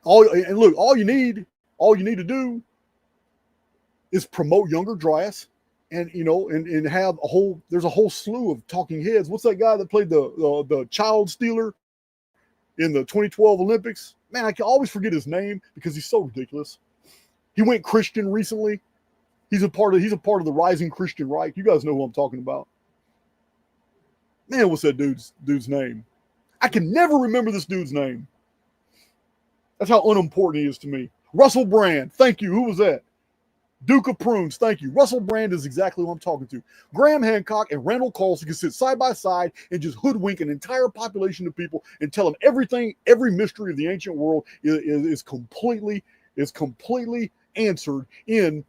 All you need to do is promote Younger Dryas, and have there's a whole slew of talking heads. What's that guy that played the child stealer in the 2012 Olympics? Man, I can always forget his name because he's so ridiculous. He went Christian recently. He's a part of the rising Christian right. You guys know who I'm talking about. Man, what's that dude's name? I can never remember this dude's name. That's how unimportant he is to me. Russell Brand. Thank you. Who was that? Duke of Prunes, thank you. Russell Brand is exactly what I'm talking to. Graham Hancock and Randall Carlson can sit side by side and just hoodwink an entire population of people and tell them everything, every mystery of the ancient world is completely answered in,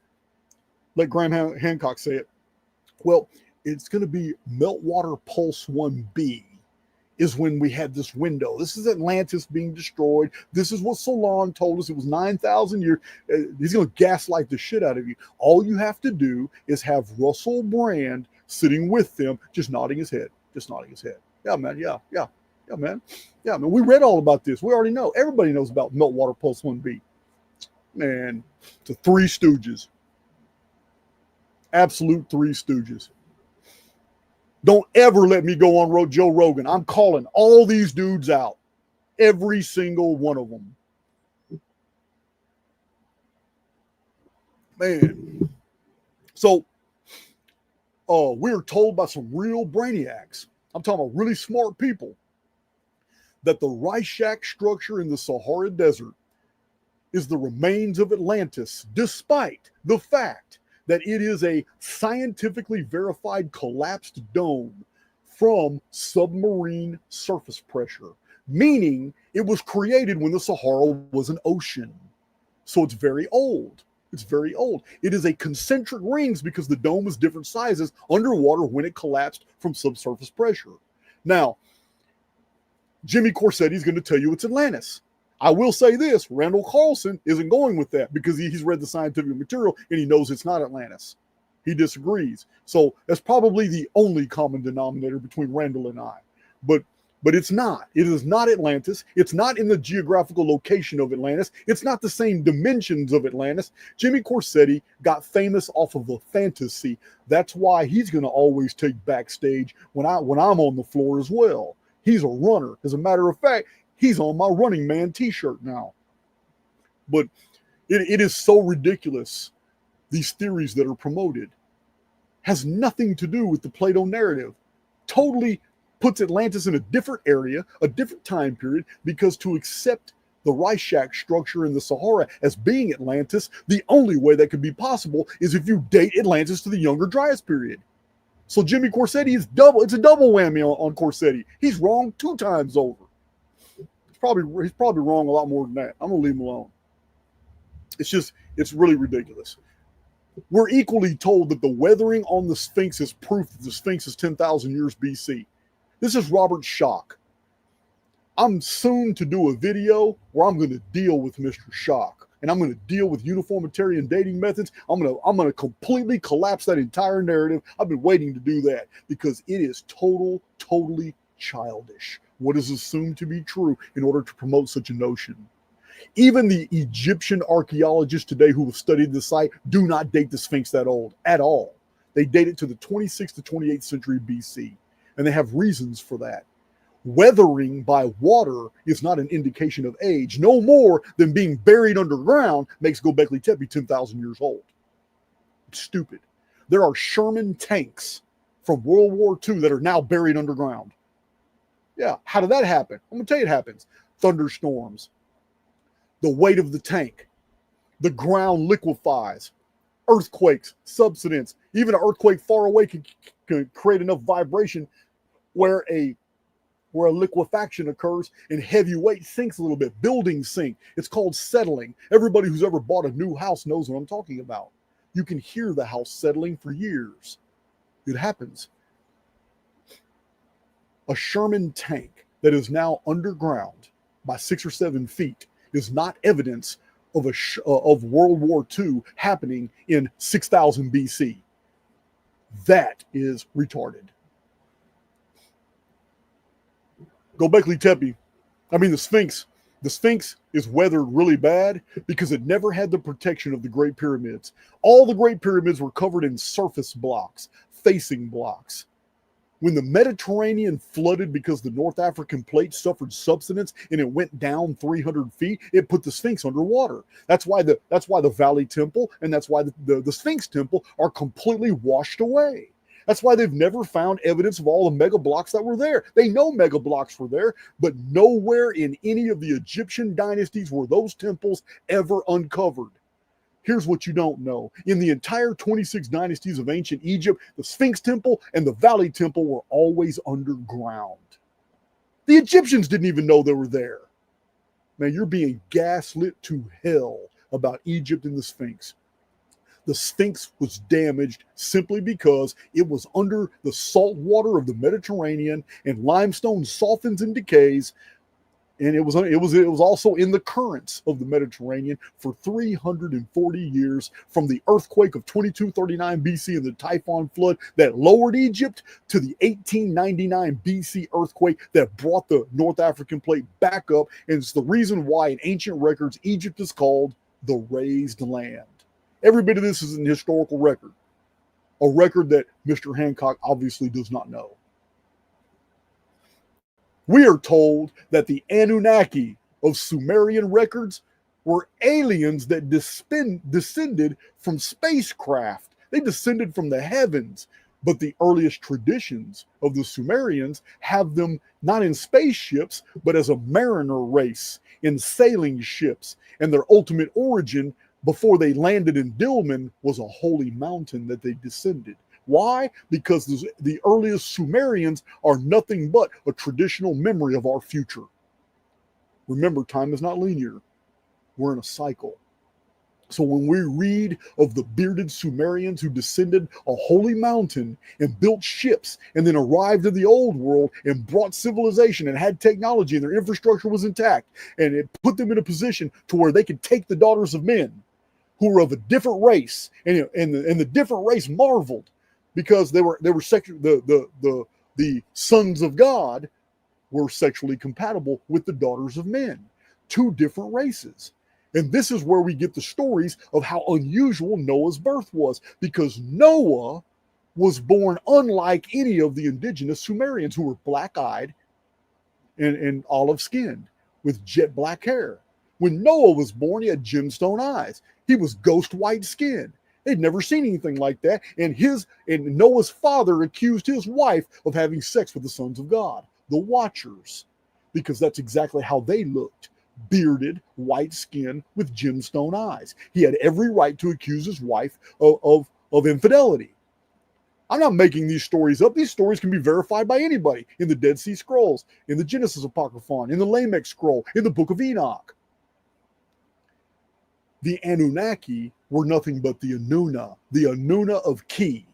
let Graham Hancock say it. Well, it's going to be Meltwater Pulse 1b. Is when we had this window. This is Atlantis being destroyed. This is what Solon told us. It was 9,000 years. He's going to gaslight the shit out of you. All you have to do is have Russell Brand sitting with them, just nodding his head. Yeah, man. Yeah, man. Yeah, man. We read all about this. We already know. Everybody knows about Meltwater Pulse 1b. Man, the Three Stooges. Absolute Three Stooges. Don't ever let me go on Joe Rogan. I'm calling all these dudes out. Every single one of them. Man. So, we were told by some real brainiacs, I'm talking about really smart people, that the Archaix structure in the Sahara Desert is the remains of Atlantis, despite the fact that it is a scientifically verified collapsed dome from submarine surface pressure, meaning it was created when the Sahara was an ocean. So it's very old. It is a concentric rings because the dome is different sizes underwater when it collapsed from subsurface pressure. Now, Jimmy Corsetti is going to tell you it's Atlantis. I will say this, Randall Carlson isn't going with that because he's read the scientific material and he knows it's not Atlantis. He disagrees. So that's probably the only common denominator between Randall and I. But it's not. It is not Atlantis. It's not in the geographical location of Atlantis. It's not the same dimensions of Atlantis. Jimmy Corsetti got famous off of a fantasy. That's why he's going to always take backstage when I'm on the floor as well. He's a runner. As a matter of fact, he's on my Running Man t-shirt now. But it is so ridiculous. These theories that are promoted has nothing to do with the Plato narrative. Totally puts Atlantis in a different area, a different time period, because to accept the Archaix structure in the Sahara as being Atlantis, the only way that could be possible is if you date Atlantis to the Younger Dryas period. So Jimmy Corsetti is it's a double whammy on Corsetti. He's wrong 2 times over. He's probably wrong a lot more than that. I'm gonna leave him alone. It's really ridiculous. We're equally told that the weathering on the Sphinx is proof that the Sphinx is 10,000 years BC. This is Robert Schoch. I'm soon to do a video where I'm going to deal with Mr. Schoch, and I'm going to deal with uniformitarian dating methods. I'm going to completely collapse that entire narrative. I've been waiting to do that because it is totally childish what is assumed to be true in order to promote such a notion. Even the Egyptian archaeologists today who have studied the site do not date the Sphinx that old at all. They date it to the 26th to 28th century BC, and they have reasons for that. Weathering by water is not an indication of age, no more than being buried underground makes Göbekli Tepe 10,000 years old. It's stupid. There are Sherman tanks from World War II that are now buried underground. Yeah, how did that happen? I'm going to tell you it happens. Thunderstorms, the weight of the tank, the ground liquefies, earthquakes, subsidence. Even an earthquake far away can create enough vibration where a liquefaction occurs and heavy weight sinks a little bit. Buildings sink. It's called settling. Everybody who's ever bought a new house knows what I'm talking about. You can hear the house settling for years. It happens. A Sherman tank that is now underground by 6 or 7 feet is not evidence of of World War II happening in 6000 BC. That is retarded. Göbekli Tepe, the Sphinx. The Sphinx is weathered really bad because it never had the protection of the Great Pyramids. All the Great Pyramids were covered in surface blocks, facing blocks. When the Mediterranean flooded because the North African plate suffered subsidence and it went down 300 feet, it put the Sphinx underwater. That's why the Valley Temple and that's why the Sphinx Temple are completely washed away. That's why they've never found evidence of all the mega blocks that were there. They know mega blocks were there, but nowhere in any of the Egyptian dynasties were those temples ever uncovered. Here's what you don't know. In the entire 26 dynasties of ancient Egypt, the Sphinx Temple and the Valley Temple were always underground. The Egyptians didn't even know they were there. Man, you're being gaslit to hell about Egypt and the Sphinx. The Sphinx was damaged simply because it was under the salt water of the Mediterranean, and limestone softens and decays. And it was also in the currents of the Mediterranean for 340 years, from the earthquake of 2239 BC and the Typhon flood that lowered Egypt to the 1899 BC earthquake that brought the North African plate back up. And it's the reason why in ancient records Egypt is called the raised land. Every bit of this is an historical record, a record that Mr. Hancock obviously does not know. We are told that the Anunnaki of Sumerian records were aliens that descended from spacecraft. They descended from the heavens. But the earliest traditions of the Sumerians have them not in spaceships, but as a mariner race in sailing ships. And their ultimate origin before they landed in Dilmun was a holy mountain that they descended. Why? Because the earliest Sumerians are nothing but a traditional memory of our future. Remember, time is not linear. We're in a cycle. So when we read of the bearded Sumerians who descended a holy mountain and built ships and then arrived in the old world and brought civilization and had technology and their infrastructure was intact, and it put them in a position to where they could take the daughters of men who were of a different race, and the different race marveled, because they were the sons of God were sexually compatible with the daughters of men. Two different races. And this is where we get the stories of how unusual Noah's birth was, because Noah was born unlike any of the indigenous Sumerians, who were black-eyed and olive-skinned with jet black hair. When Noah was born, he had gemstone eyes. He was ghost white skin. They'd never seen anything like that. And Noah's father accused his wife of having sex with the sons of God, the Watchers, because that's exactly how they looked. Bearded, white skin with gemstone eyes. He had every right to accuse his wife of infidelity. I'm not making these stories up. These stories can be verified by anybody in the Dead Sea Scrolls, in the Genesis Apocryphon, in the Lamech Scroll, in the Book of Enoch. The Anunnaki were nothing but the Anunna of Ki.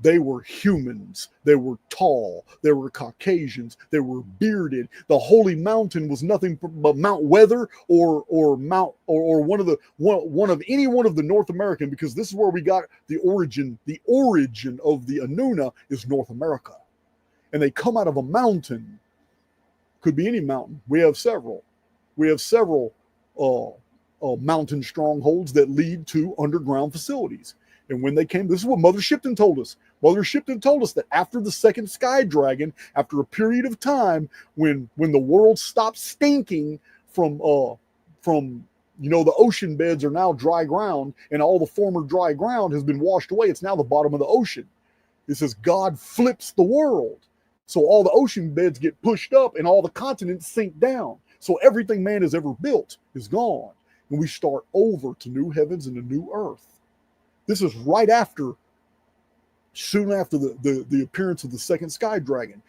They were humans. They were tall. They were Caucasians. They were bearded. The holy mountain was nothing but Mount Weather or one of the North American, because this is where we got the origin. The origin of the Anunna is North America, and they come out of a mountain. Could be any mountain. We have several. Mountain strongholds that lead to underground facilities. And when they came, this is what Mother Shipton told us. Mother Shipton told us that after the second sky dragon, after a period of time when the world stopped stinking from the ocean beds are now dry ground, and all the former dry ground has been washed away. It's now the bottom of the ocean. It says God flips the world. So all the ocean beds get pushed up and all the continents sink down. So everything man has ever built is gone. And we start over to new heavens and a new earth. This is soon after the appearance of the second sky dragon,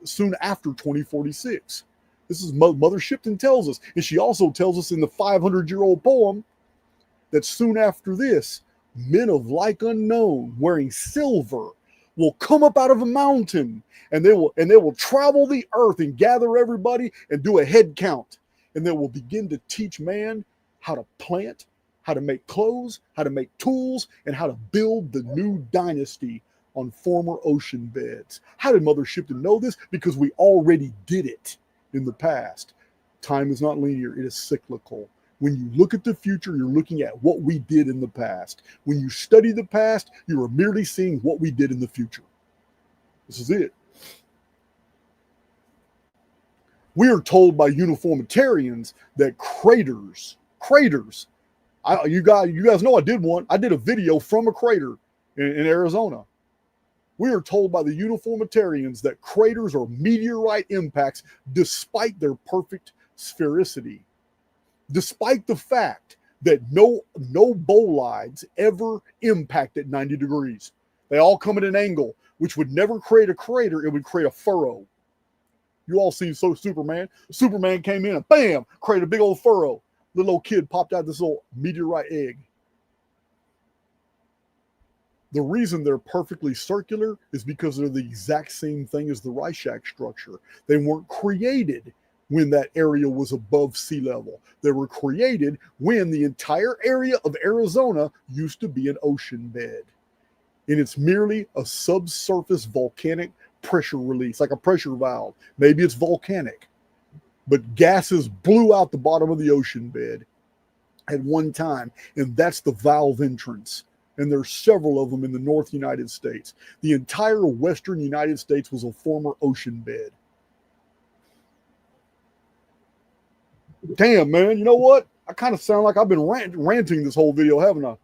soon after 2046. This is Mother Shipton tells us. And she also tells us in the 500-year-old poem that soon after this, men of like unknown wearing silver will come up out of a mountain, and they will travel the earth and gather everybody and do a head count. And they will begin to teach man how to plant, how to make clothes, how to make tools, and how to build the new dynasty on former ocean beds. How did Mother Shipton know this? Because we already did it in the past. Time is not linear, it is cyclical. When you look at the future, you're looking at what we did in the past. When you study the past, you are merely seeing what we did in the future. This is it. We are told by uniformitarians that craters, you guys know I did one. I did a video from a crater in Arizona. We are told by the uniformitarians that craters are meteorite impacts despite their perfect sphericity. Despite the fact that no bolides ever impact at 90 degrees. They all come at an angle, which would never create a crater. It would create a furrow. You all seen Superman? Superman came in and bam, created a big old furrow. Little old kid popped out this little meteorite egg. The reason they're perfectly circular is because they're the exact same thing as the Archaix structure. They weren't created when that area was above sea level. They were created when the entire area of Arizona used to be an ocean bed. And it's merely a subsurface volcanic pressure release, like a pressure valve. Maybe it's volcanic, but gases blew out the bottom of the ocean bed at one time, and that's the valve entrance. And there's several of them in the North United States. The entire Western United States was a former ocean bed. Damn, man, you know what? I kind of sound like I've been ranting this whole video, haven't I?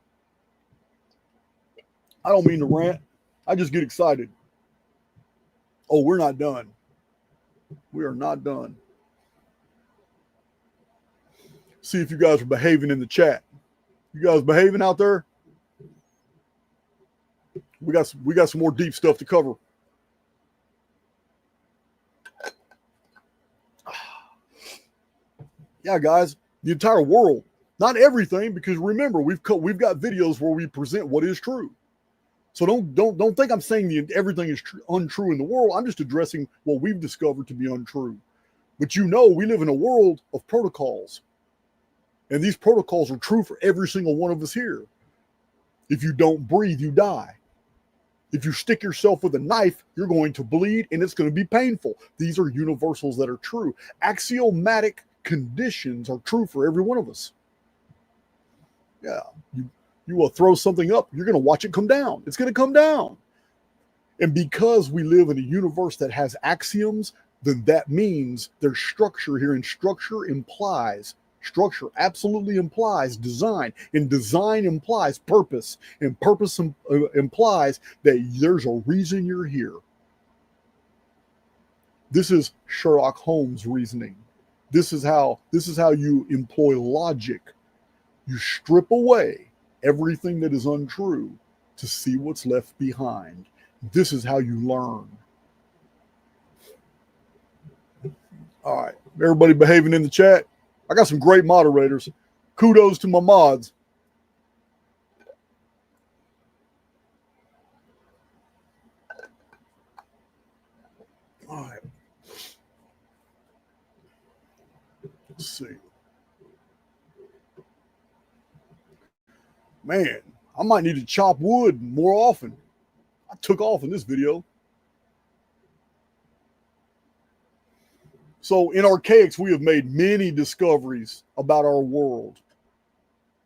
I don't mean to rant. I just get excited. Oh, we're not done. We are not done. See if you guys are behaving in the chat. You guys behaving out there? We got some more deep stuff to cover. Yeah, guys, the entire world, not everything, because remember, we've got videos where we present what is true. So don't think I'm saying everything is untrue in the world. I'm just addressing what we've discovered to be untrue. But you know, we live in a world of protocols, and these protocols are true for every single one of us here. If you don't breathe, you die. If you stick yourself with a knife, you're going to bleed, and it's going to be painful. These are universals that are true. Axiomatic conditions are true for every one of us. Yeah, you will throw something up, you're going to watch it come down. It's going to come down. And because we live in a universe that has axioms, then that means there's structure here, and structure absolutely implies design, and design implies purpose, and purpose implies that there's a reason you're here. This is Sherlock Holmes reasoning. This is how you employ logic. You strip away everything that is untrue to see what's left behind. This is how you learn. All right, everybody behaving in the chat. I got some great moderators. Kudos to my mods. All right. Let's see. Man, I might need to chop wood more often. I took off in this video. So in Archaix, we have made many discoveries about our world.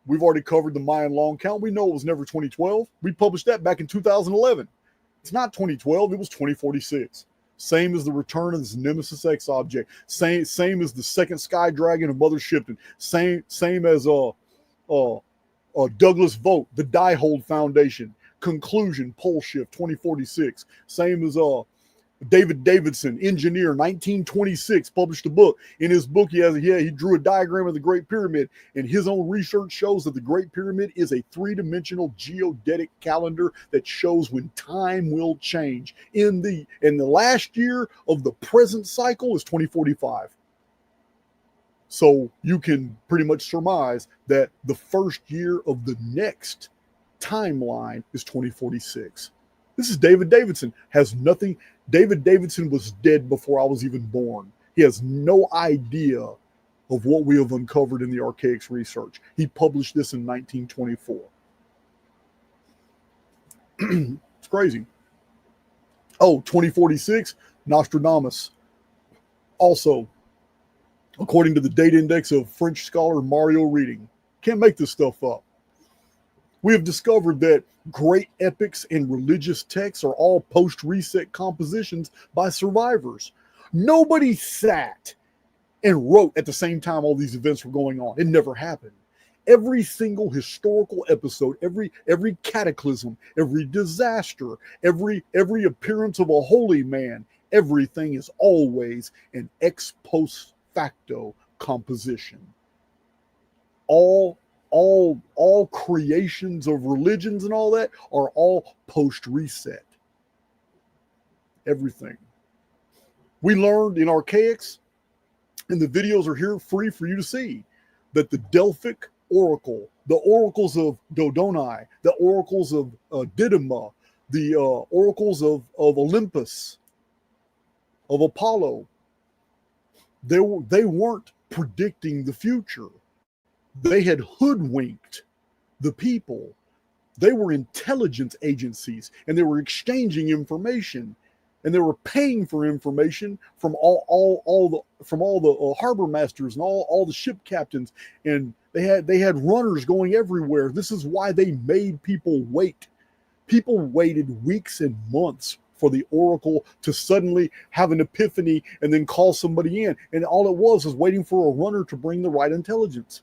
We've already covered the Mayan long count. We know it was never 2012. We published that back in 2011. It's not 2012. It was 2046. Same as the return of this Nemesis X object. Same as the second Sky Dragon of Mother Shipton. Same as Douglas Vogt, the Diehold Foundation. Conclusion, pole shift, 2046. Same as David Davidson, engineer, 1926, published a book. In his book, he drew a diagram of the Great Pyramid, and his own research shows that the Great Pyramid is a three-dimensional geodetic calendar that shows when time will change. In the last year of the present cycle is 2045. So you can pretty much surmise that the first year of the next timeline is 2046. This is David Davidson. Has nothing. David Davidson was dead before I was even born. He has no idea of what we have uncovered in the Archaix research. He published this in 1924. It's crazy. Oh, 2046, Nostradamus. Also, according to the date index of French scholar Mario Reading. Can't make this stuff up. We have discovered that great epics and religious texts are all post-reset compositions by survivors. Nobody sat and wrote at the same time all these events were going on. It never happened. Every single historical episode, every cataclysm, every disaster, every appearance of a holy man, everything is always an ex post facto composition. All all creations of religions and all that are all post-reset. Everything. We learned in Archaix, and the videos are here free for you to see, that the Delphic oracle, the oracles of Dodoni, the oracles of Didyma, the oracles of Olympus, of Apollo, they weren't predicting the future. They had hoodwinked the people. They were intelligence agencies, and they were exchanging information, and they were paying for information from all the harbor masters and all the ship captains, and they had runners going everywhere. This is why they made people wait. People waited weeks and months for the oracle to suddenly have an epiphany and then call somebody in, and all it was waiting for a runner to bring the right intelligence.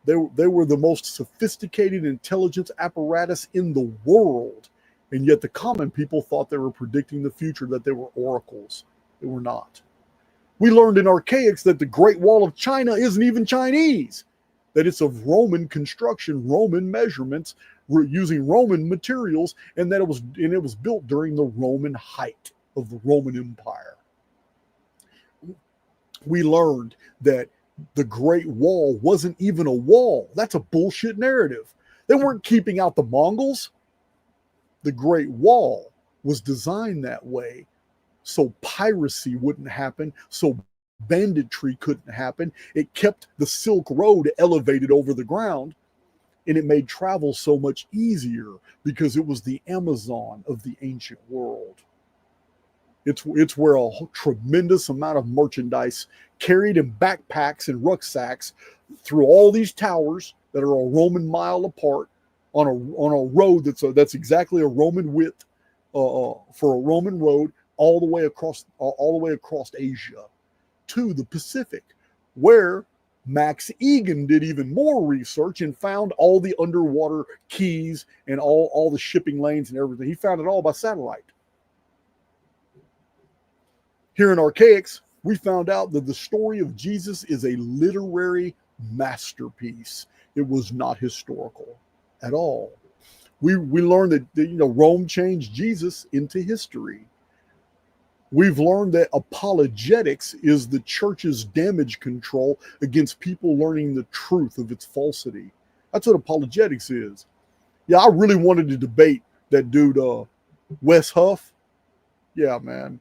They were the most sophisticated intelligence apparatus in the world, and yet the common people thought they were predicting the future, that they were oracles. They were not. We learned in Archaix that the Great Wall of China isn't even Chinese, that it's of Roman construction, Roman measurements, using Roman materials, and that it was built during the Roman height of the Roman Empire. We learned that the Great Wall wasn't even a wall. That's a bullshit narrative. They weren't keeping out the Mongols. The Great Wall was designed that way so piracy wouldn't happen, so banditry couldn't happen. It kept the Silk Road elevated over the ground, and it made travel so much easier because it was the Amazon of the ancient world. It's where a tremendous amount of merchandise carried in backpacks and rucksacks through all these towers that are a Roman mile apart on a road that's exactly a Roman width for a Roman road all the way across Asia to the Pacific, where Max Egan did even more research and found all the underwater keys and all the shipping lanes and everything. He found it all by satellite. Here in Archaix, we found out that the story of Jesus is a literary masterpiece. It was not historical at all. We learned that Rome changed Jesus into history. We've learned that apologetics is the church's damage control against people learning the truth of its falsity. That's what apologetics is. Yeah, I really wanted to debate that dude, Wes Huff. Yeah, man.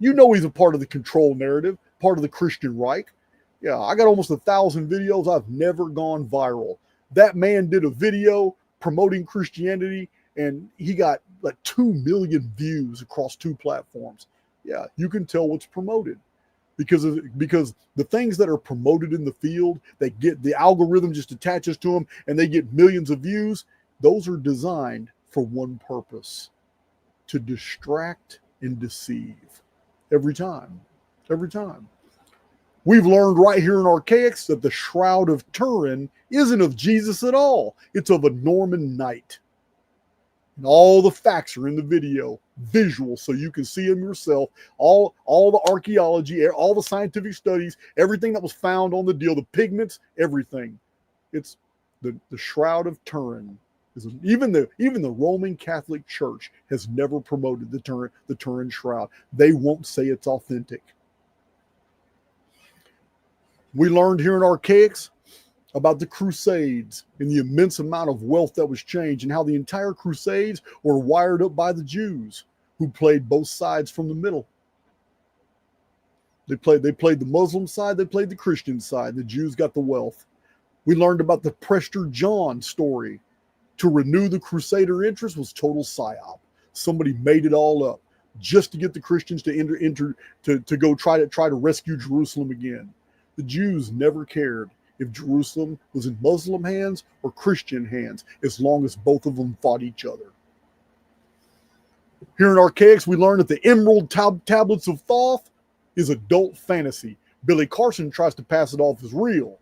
You know he's a part of the control narrative, part of the Christian Reich. Yeah, I got almost 1,000 videos. I've never gone viral. That man did a video promoting Christianity, and he got like 2 million views across 2 platforms. Yeah, you can tell what's promoted because the things that are promoted in the field, they get the algorithm just attaches to them and they get millions of views. Those are designed for one purpose: to distract and deceive. Every time. We've learned right here in Archaix that the Shroud of Turin isn't of Jesus at all. It's of a Norman knight. And all the facts are in the video, visual, so you can see them yourself. All the archaeology, all the scientific studies, everything that was found on the deal, the pigments, everything. It's the Shroud of Turin. Even the Roman Catholic Church has never promoted the Turin Shroud. They won't say it's authentic. We learned here in Archaix about the Crusades and the immense amount of wealth that was changed, and how the entire Crusades were wired up by the Jews, who played both sides from the middle. They played the Muslim side, they played the Christian side. The Jews got the wealth. We learned about the Prester John story. To renew the Crusader interest was total psyop. Somebody made it all up just to get the Christians to go try to rescue Jerusalem again. The Jews never cared if Jerusalem was in Muslim hands or Christian hands, as long as both of them fought each other. Here in Archaix, we learned that the Emerald Tablets of Thoth is adult fantasy. Billy Carson tries to pass it off as real.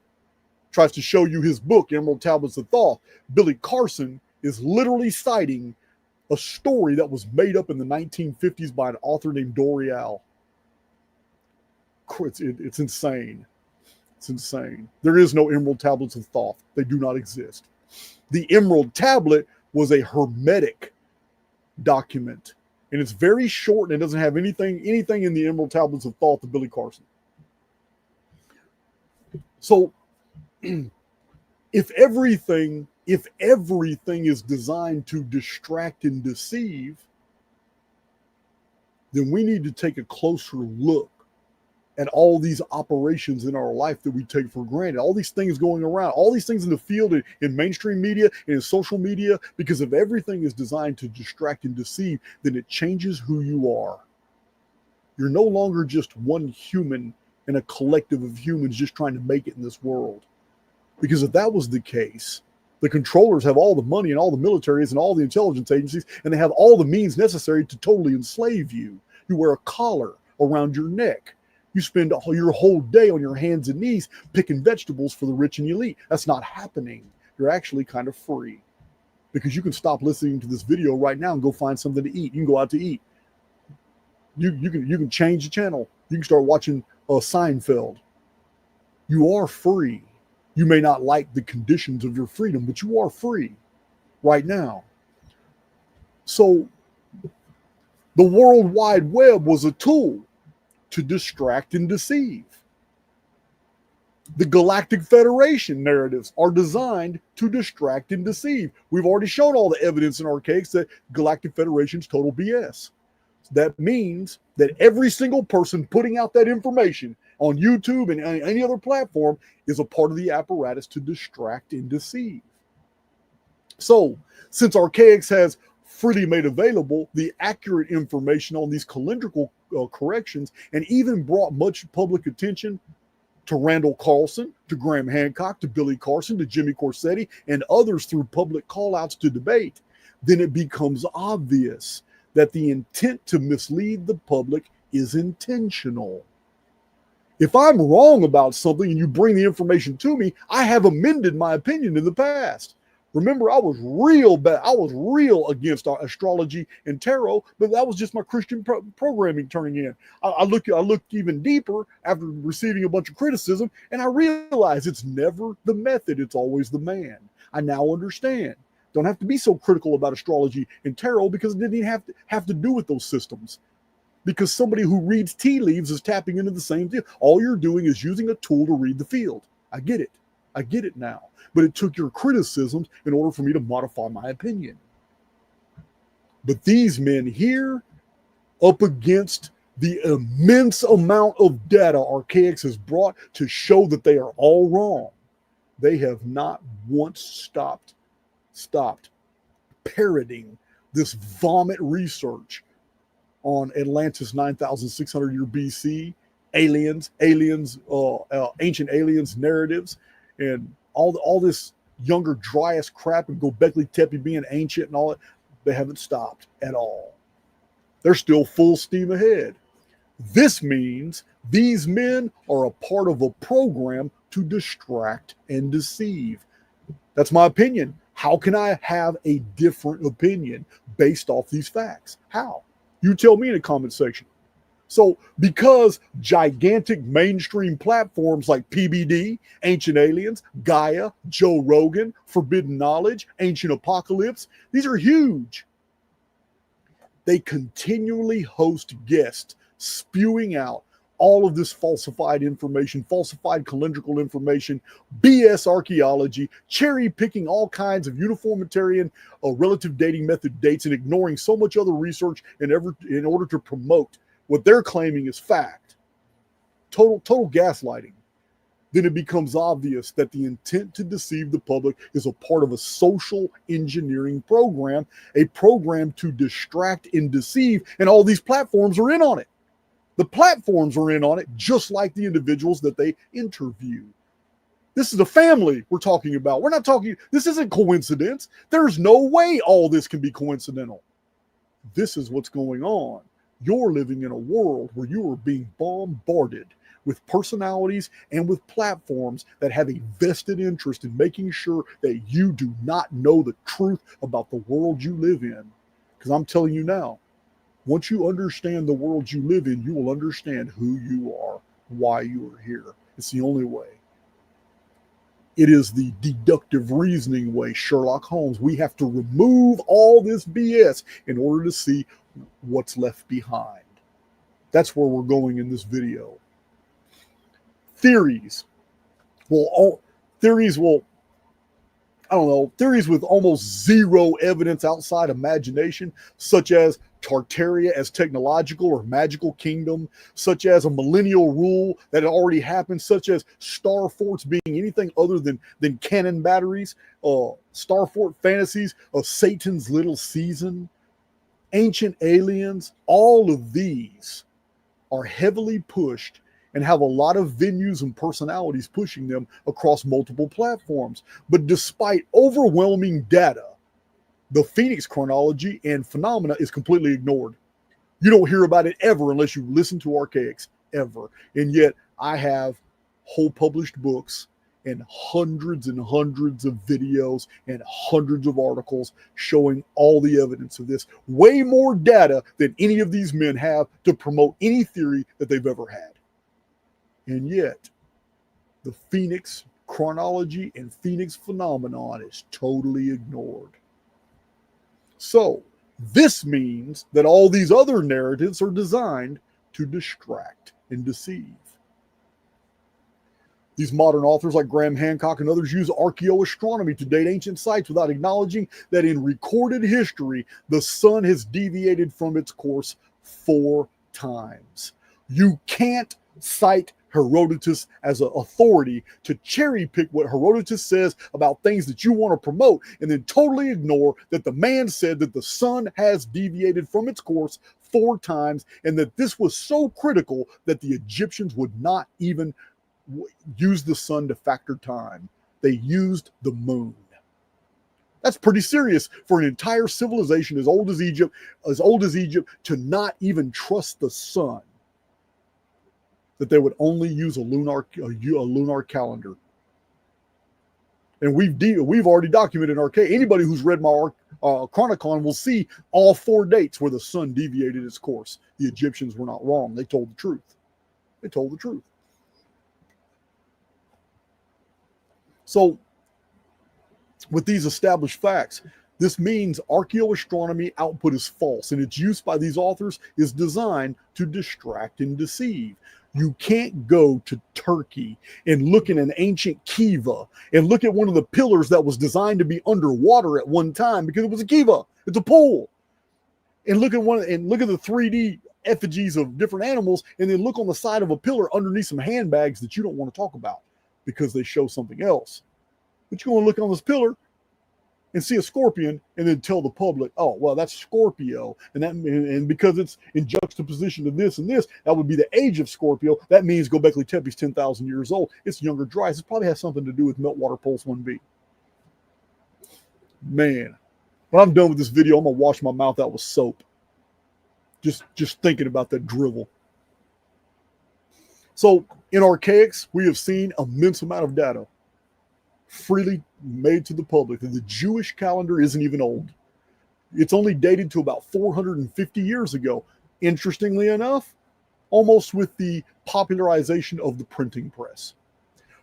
Tries to show you his book, Emerald Tablets of Thoth. Billy Carson is literally citing a story that was made up in the 1950s by an author named Doyle. It's insane. It's insane. There is no emerald tablets of Thoth. They do not exist. The emerald tablet was a hermetic document, and it's very short, and it doesn't have anything in the emerald tablets of Thoth of Billy Carson. So if everything is designed to distract and deceive, then we need to take a closer look at all these operations in our life that we take for granted, all these things going around, all these things in the field, in mainstream media, in social media, because if everything is designed to distract and deceive, then it changes who you are. You're no longer just one human in a collective of humans just trying to make it in this world. Because if that was the case, the controllers have all the money and all the militaries and all the intelligence agencies, and they have all the means necessary to totally enslave you. You wear a collar around your neck. You spend your whole day on your hands and knees picking vegetables for the rich and elite. That's not happening. You're actually kind of free, because you can stop listening to this video right now and go find something to eat. You can go out to eat. You can change the channel. You can start watching Seinfeld. You are free. You may not like the conditions of your freedom, but you are free right now. So the World Wide Web was a tool to distract and deceive. The Galactic Federation narratives are designed to distract and deceive. We've already shown all the evidence in Archaix that Galactic Federation's total BS. That means that every single person putting out that information on YouTube and any other platform is a part of the apparatus to distract and deceive. So, since Archaix has freely made available the accurate information on these calendrical corrections, and even brought much public attention to Randall Carlson, to Graham Hancock, to Billy Carson, to Jimmy Corsetti, and others through public callouts to debate, then it becomes obvious that the intent to mislead the public is intentional. If I'm wrong about something and you bring the information to me, I have amended my opinion in the past. Remember, I was real bad. I was real against astrology and tarot, but that was just my Christian programming turning in. I looked even deeper after receiving a bunch of criticism, and I realized it's never the method, it's always the man. I now understand. Don't have to be so critical about astrology and tarot, because it didn't even have to do with those systems. Because somebody who reads tea leaves is tapping into the same thing. All you're doing is using a tool to read the field. I get it. I get it now. But it took your criticisms in order for me to modify my opinion. But these men here, up against the immense amount of data Archaix has brought to show that they are all wrong, they have not once stopped parroting this vomit research on Atlantis 9,600 year BC, aliens, ancient aliens narratives, and all this younger Dryas crap, and Göbekli Tepe being ancient and all that. They haven't stopped at all. They're still full steam ahead. This means these men are a part of a program to distract and deceive. That's my opinion. How can I have a different opinion based off these facts? How? You tell me in the comment section. So, because gigantic mainstream platforms like PBD, Ancient Aliens, Gaia, Joe Rogan, Forbidden Knowledge, Ancient Apocalypse, these are huge. They continually host guests spewing out all of this falsified information, falsified calendrical information, BS archaeology, cherry picking all kinds of uniformitarian relative dating method dates, and ignoring so much other research in order to promote what they're claiming is fact. Total gaslighting. Then it becomes obvious that the intent to deceive the public is a part of a social engineering program, a program to distract and deceive, and all these platforms are in on it. The platforms are in on it, just like the individuals that they interview. This is a family we're talking about. We're not talking, this isn't coincidence. There's no way all this can be coincidental. This is what's going on. You're living in a world where you are being bombarded with personalities and with platforms that have a vested interest in making sure that you do not know the truth about the world you live in. Because I'm telling you now, once you understand the world you live in, you will understand who you are, why you are here. It's the only way. It is the deductive reasoning way, Sherlock Holmes. We have to remove all this BS in order to see what's left behind. That's where we're going in this video. Theories theories with almost zero evidence outside imagination, such as Tartaria as technological or magical kingdom, such as a millennial rule that had already happened, such as star forts being anything other than cannon batteries, star fort fantasies of Satan's little season, ancient aliens. All of these are heavily pushed and have a lot of venues and personalities pushing them across multiple platforms. But despite overwhelming data, the Phoenix chronology and phenomena is completely ignored. You don't hear about it ever unless you listen to Archaix, ever. And yet I have whole published books and hundreds of videos and hundreds of articles showing all the evidence of this. Way more data than any of these men have to promote any theory that they've ever had. And yet, the Phoenix chronology and Phoenix phenomenon is totally ignored. So, this means that all these other narratives are designed to distract and deceive. These modern authors like Graham Hancock and others use archaeoastronomy to date ancient sites without acknowledging that in recorded history, the sun has deviated from its course 4 times. You can't cite Herodotus as an authority to cherry pick what Herodotus says about things that you want to promote and then totally ignore that the man said that the sun has deviated from its course 4 times and that this was so critical that the Egyptians would not even use the sun to factor time. They used the moon. That's pretty serious for an entire civilization as old as Egypt to not even trust the sun. That they would only use a lunar calendar. And we've already documented in Archaix. Anybody who's read my Chronicon will see all 4 dates where the sun deviated its course. The Egyptians were not wrong. They told the truth. They told the truth. So, with these established facts, this means archaeoastronomy output is false, and its use by these authors is designed to distract and deceive. You can't go to Turkey and look at an ancient kiva and look at one of the pillars that was designed to be underwater at one time because it was a kiva. It's a pool. And look at the 3D effigies of different animals, and then look on the side of a pillar underneath some handbags that you don't want to talk about because they show something else. But you're going to look on this pillar and see a scorpion and then tell the public, oh, well, that's Scorpio. And because it's in juxtaposition to this and this, that would be the age of Scorpio. That means Göbekli Tepe is 10,000 years old. It's younger dry. It probably has something to do with Meltwater Pulse 1b. Man, when I'm done with this video, I'm going to wash my mouth out with soap. Just thinking about that drivel. So in Archaix, we have seen an immense amount of data freely made to the public. And the Jewish calendar isn't even old. It's only dated to about 450 years ago. Interestingly enough, almost with the popularization of the printing press.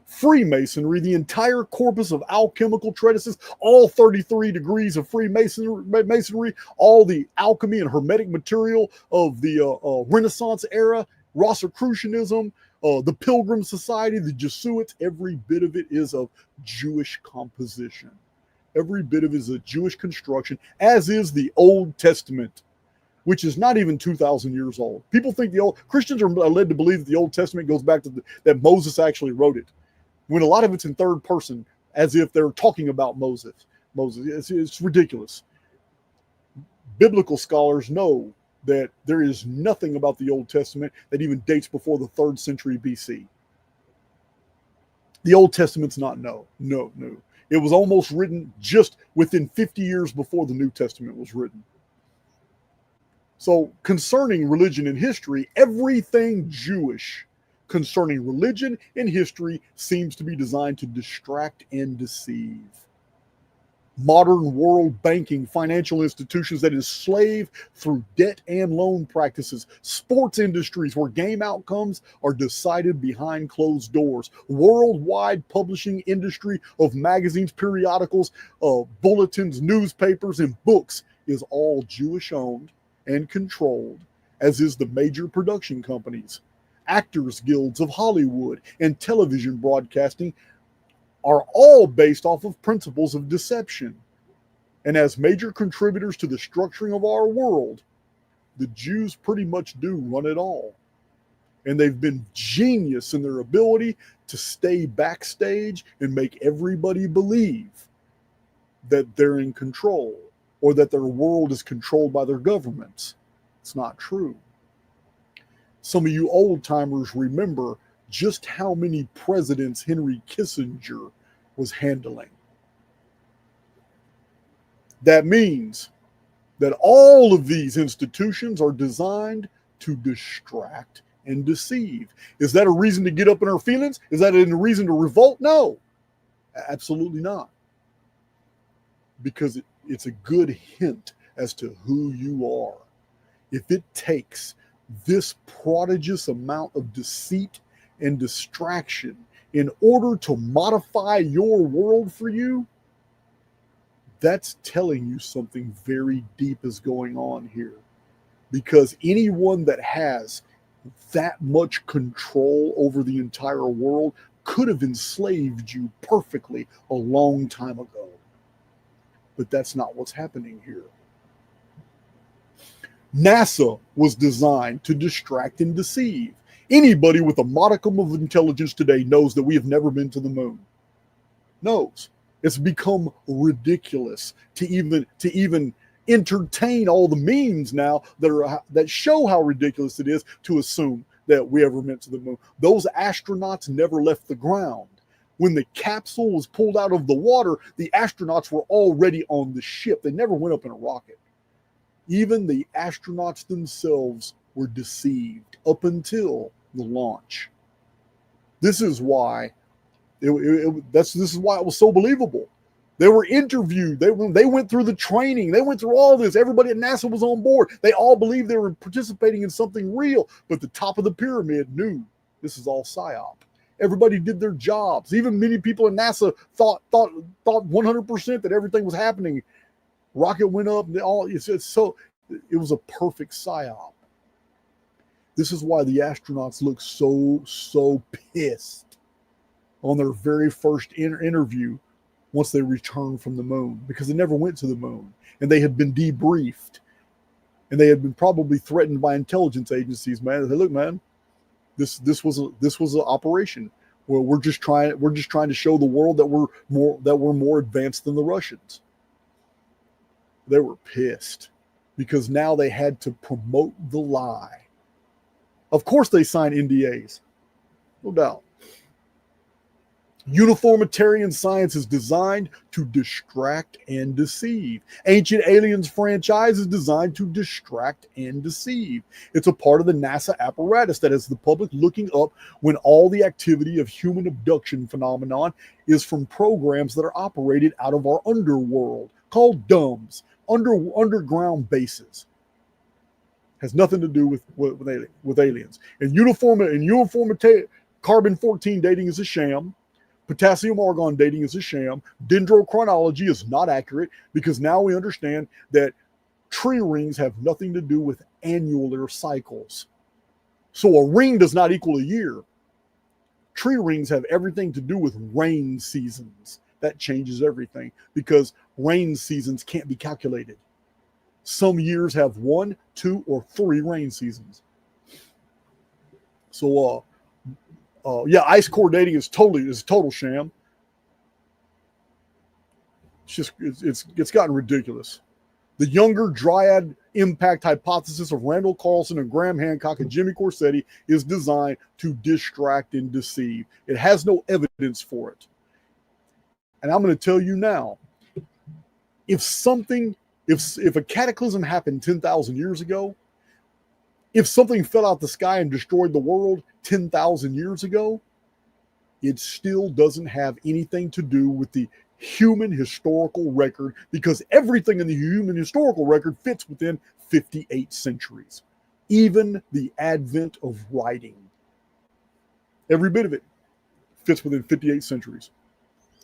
Freemasonry, the entire corpus of alchemical treatises, all 33 degrees of Freemasonry, all the alchemy and hermetic material of the Renaissance era, Rosicrucianism, the Pilgrim Society, the Jesuits, every bit of it is of Jewish composition. Every bit of it is a Jewish construction, as is the Old Testament, which is not even 2,000 years old. People think Christians are led to believe that the Old Testament goes back to that Moses actually wrote it, when a lot of it's in third person, as if they're talking about Moses. It's ridiculous. Biblical scholars know that there is nothing about the Old Testament that even dates before the 3rd century BC. The Old Testament's not no. It was almost written just within 50 years before the New Testament was written. So concerning religion and history, everything Jewish concerning religion and history seems to be designed to distract and deceive. modern world banking, financial institutions that enslave through debt and loan practices, sports industries where game outcomes are decided behind closed doors, worldwide publishing industry of magazines, periodicals, bulletins, newspapers, and books is all Jewish owned and controlled, as is the major production companies. Actors guilds of Hollywood and television broadcasting are all based off of principles of deception. And as major contributors to the structuring of our world, the Jews pretty much do run it all. And they've been genius in their ability to stay backstage and make everybody believe that they're in control or that their world is controlled by their governments. It's not true. Some of you old timers remember just how many presidents Henry Kissinger was handling. That means that all of these institutions are designed to distract and deceive. Is that a reason to get up in our feelings? Is that a reason to revolt? No, absolutely not. Because it's a good hint as to who you are. If it takes this prodigious amount of deceit and distraction in order to modify your world for you, that's telling you something very deep is going on here. Because anyone that has that much control over the entire world could have enslaved you perfectly a long time ago. But that's not what's happening here. NASA was designed to distract and deceive. Anybody with a modicum of intelligence today knows that we have never been to the moon. Knows. It's become ridiculous to even entertain all the memes now that show how ridiculous it is to assume that we ever went to the moon. Those astronauts never left the ground. When the capsule was pulled out of the water, the astronauts were already on the ship. They never went up in a rocket. Even the astronauts themselves were deceived up until the launch. This is why this is why it was so believable. They were interviewed. They went through the training. They went through all this. Everybody at NASA was on board. They all believed they were participating in something real. But the top of the pyramid knew this is all psyop. Everybody did their jobs. Even many people in NASA thought 100% that everything was happening. Rocket went up. And it was a perfect psyop. This is why the astronauts look so pissed on their very first interview once they returned from the moon, because they never went to the moon and they had been debriefed and they had been probably threatened by intelligence agencies. Man, they said, look, man, this was an operation where we're just trying to show the world that we're more advanced than the Russians. They were pissed because now they had to promote the lie. Of course they signed NDAs, no doubt. Uniformitarian science is designed to distract and deceive. Ancient Aliens franchise is designed to distract and deceive. It's a part of the NASA apparatus that has the public looking up when all the activity of human abduction phenomenon is from programs that are operated out of our underworld called DUMBs, underground bases. Has nothing to do with aliens. And uniformitarian carbon-14 dating is a sham. Potassium argon dating is a sham. Dendrochronology is not accurate because now we understand that tree rings have nothing to do with annular cycles. So a ring does not equal a year. Tree rings have everything to do with rain seasons. That changes everything because rain seasons can't be calculated. Some years have 1, 2, or 3 rain seasons. So, ice core dating is total sham. It's gotten ridiculous. The Younger Dryad impact hypothesis of Randall Carlson and Graham Hancock and Jimmy Corsetti is designed to distract and deceive. It has no evidence for it. And I'm going to tell you now, if a cataclysm happened 10,000 years ago, if something fell out the sky and destroyed the world 10,000 years ago, it still doesn't have anything to do with the human historical record, because everything in the human historical record fits within 58 centuries. Even the advent of writing. Every bit of it fits within 58 centuries.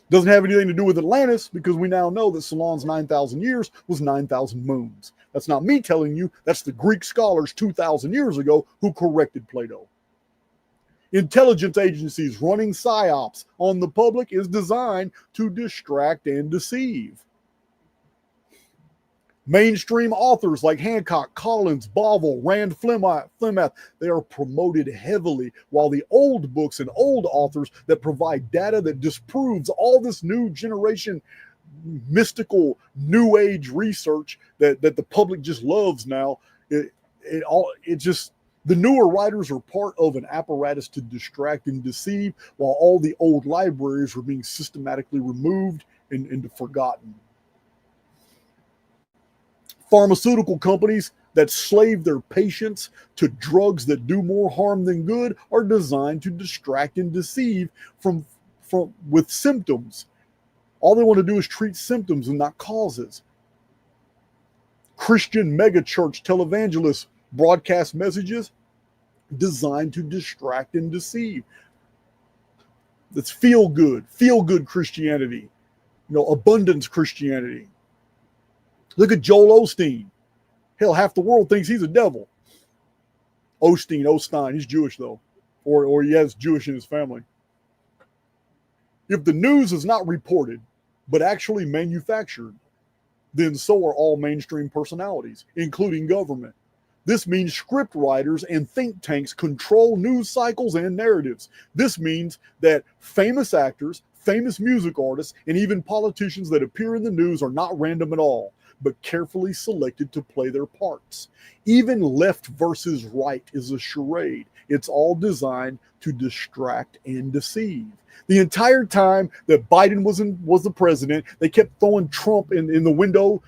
Doesn't have anything to do with Atlantis, because we now know that Ceylon's 9,000 years was 9,000 moons. That's not me telling you. That's the Greek scholars 2,000 years ago who corrected Plato. Intelligence agencies running psyops on the public is designed to distract and deceive. Mainstream authors like Hancock, Collins, Bovell, Rand Flemeth, they are promoted heavily, while the old books and old authors that provide data that disproves all this new generation mystical new age research that the public just loves now, the newer writers are part of an apparatus to distract and deceive, while all the old libraries are being systematically removed and forgotten. Pharmaceutical companies that slave their patients to drugs that do more harm than good are designed to distract and deceive with symptoms. All they want to do is treat symptoms and not causes. Christian megachurch televangelists broadcast messages designed to distract and deceive. That's feel good Christianity, abundance Christianity. Look at Joel Osteen. Hell, half the world thinks he's a devil. Osteen, he's Jewish though, or he has Jewish in his family. If the news is not reported, but actually manufactured, then so are all mainstream personalities, including government. This means script writers and think tanks control news cycles and narratives. This means that famous actors, famous music artists, and even politicians that appear in the news are not random at all, but carefully selected to play their parts. Even left versus right is a charade. It's all designed to distract and deceive. The entire time that Biden was the president, they kept throwing Trump in the window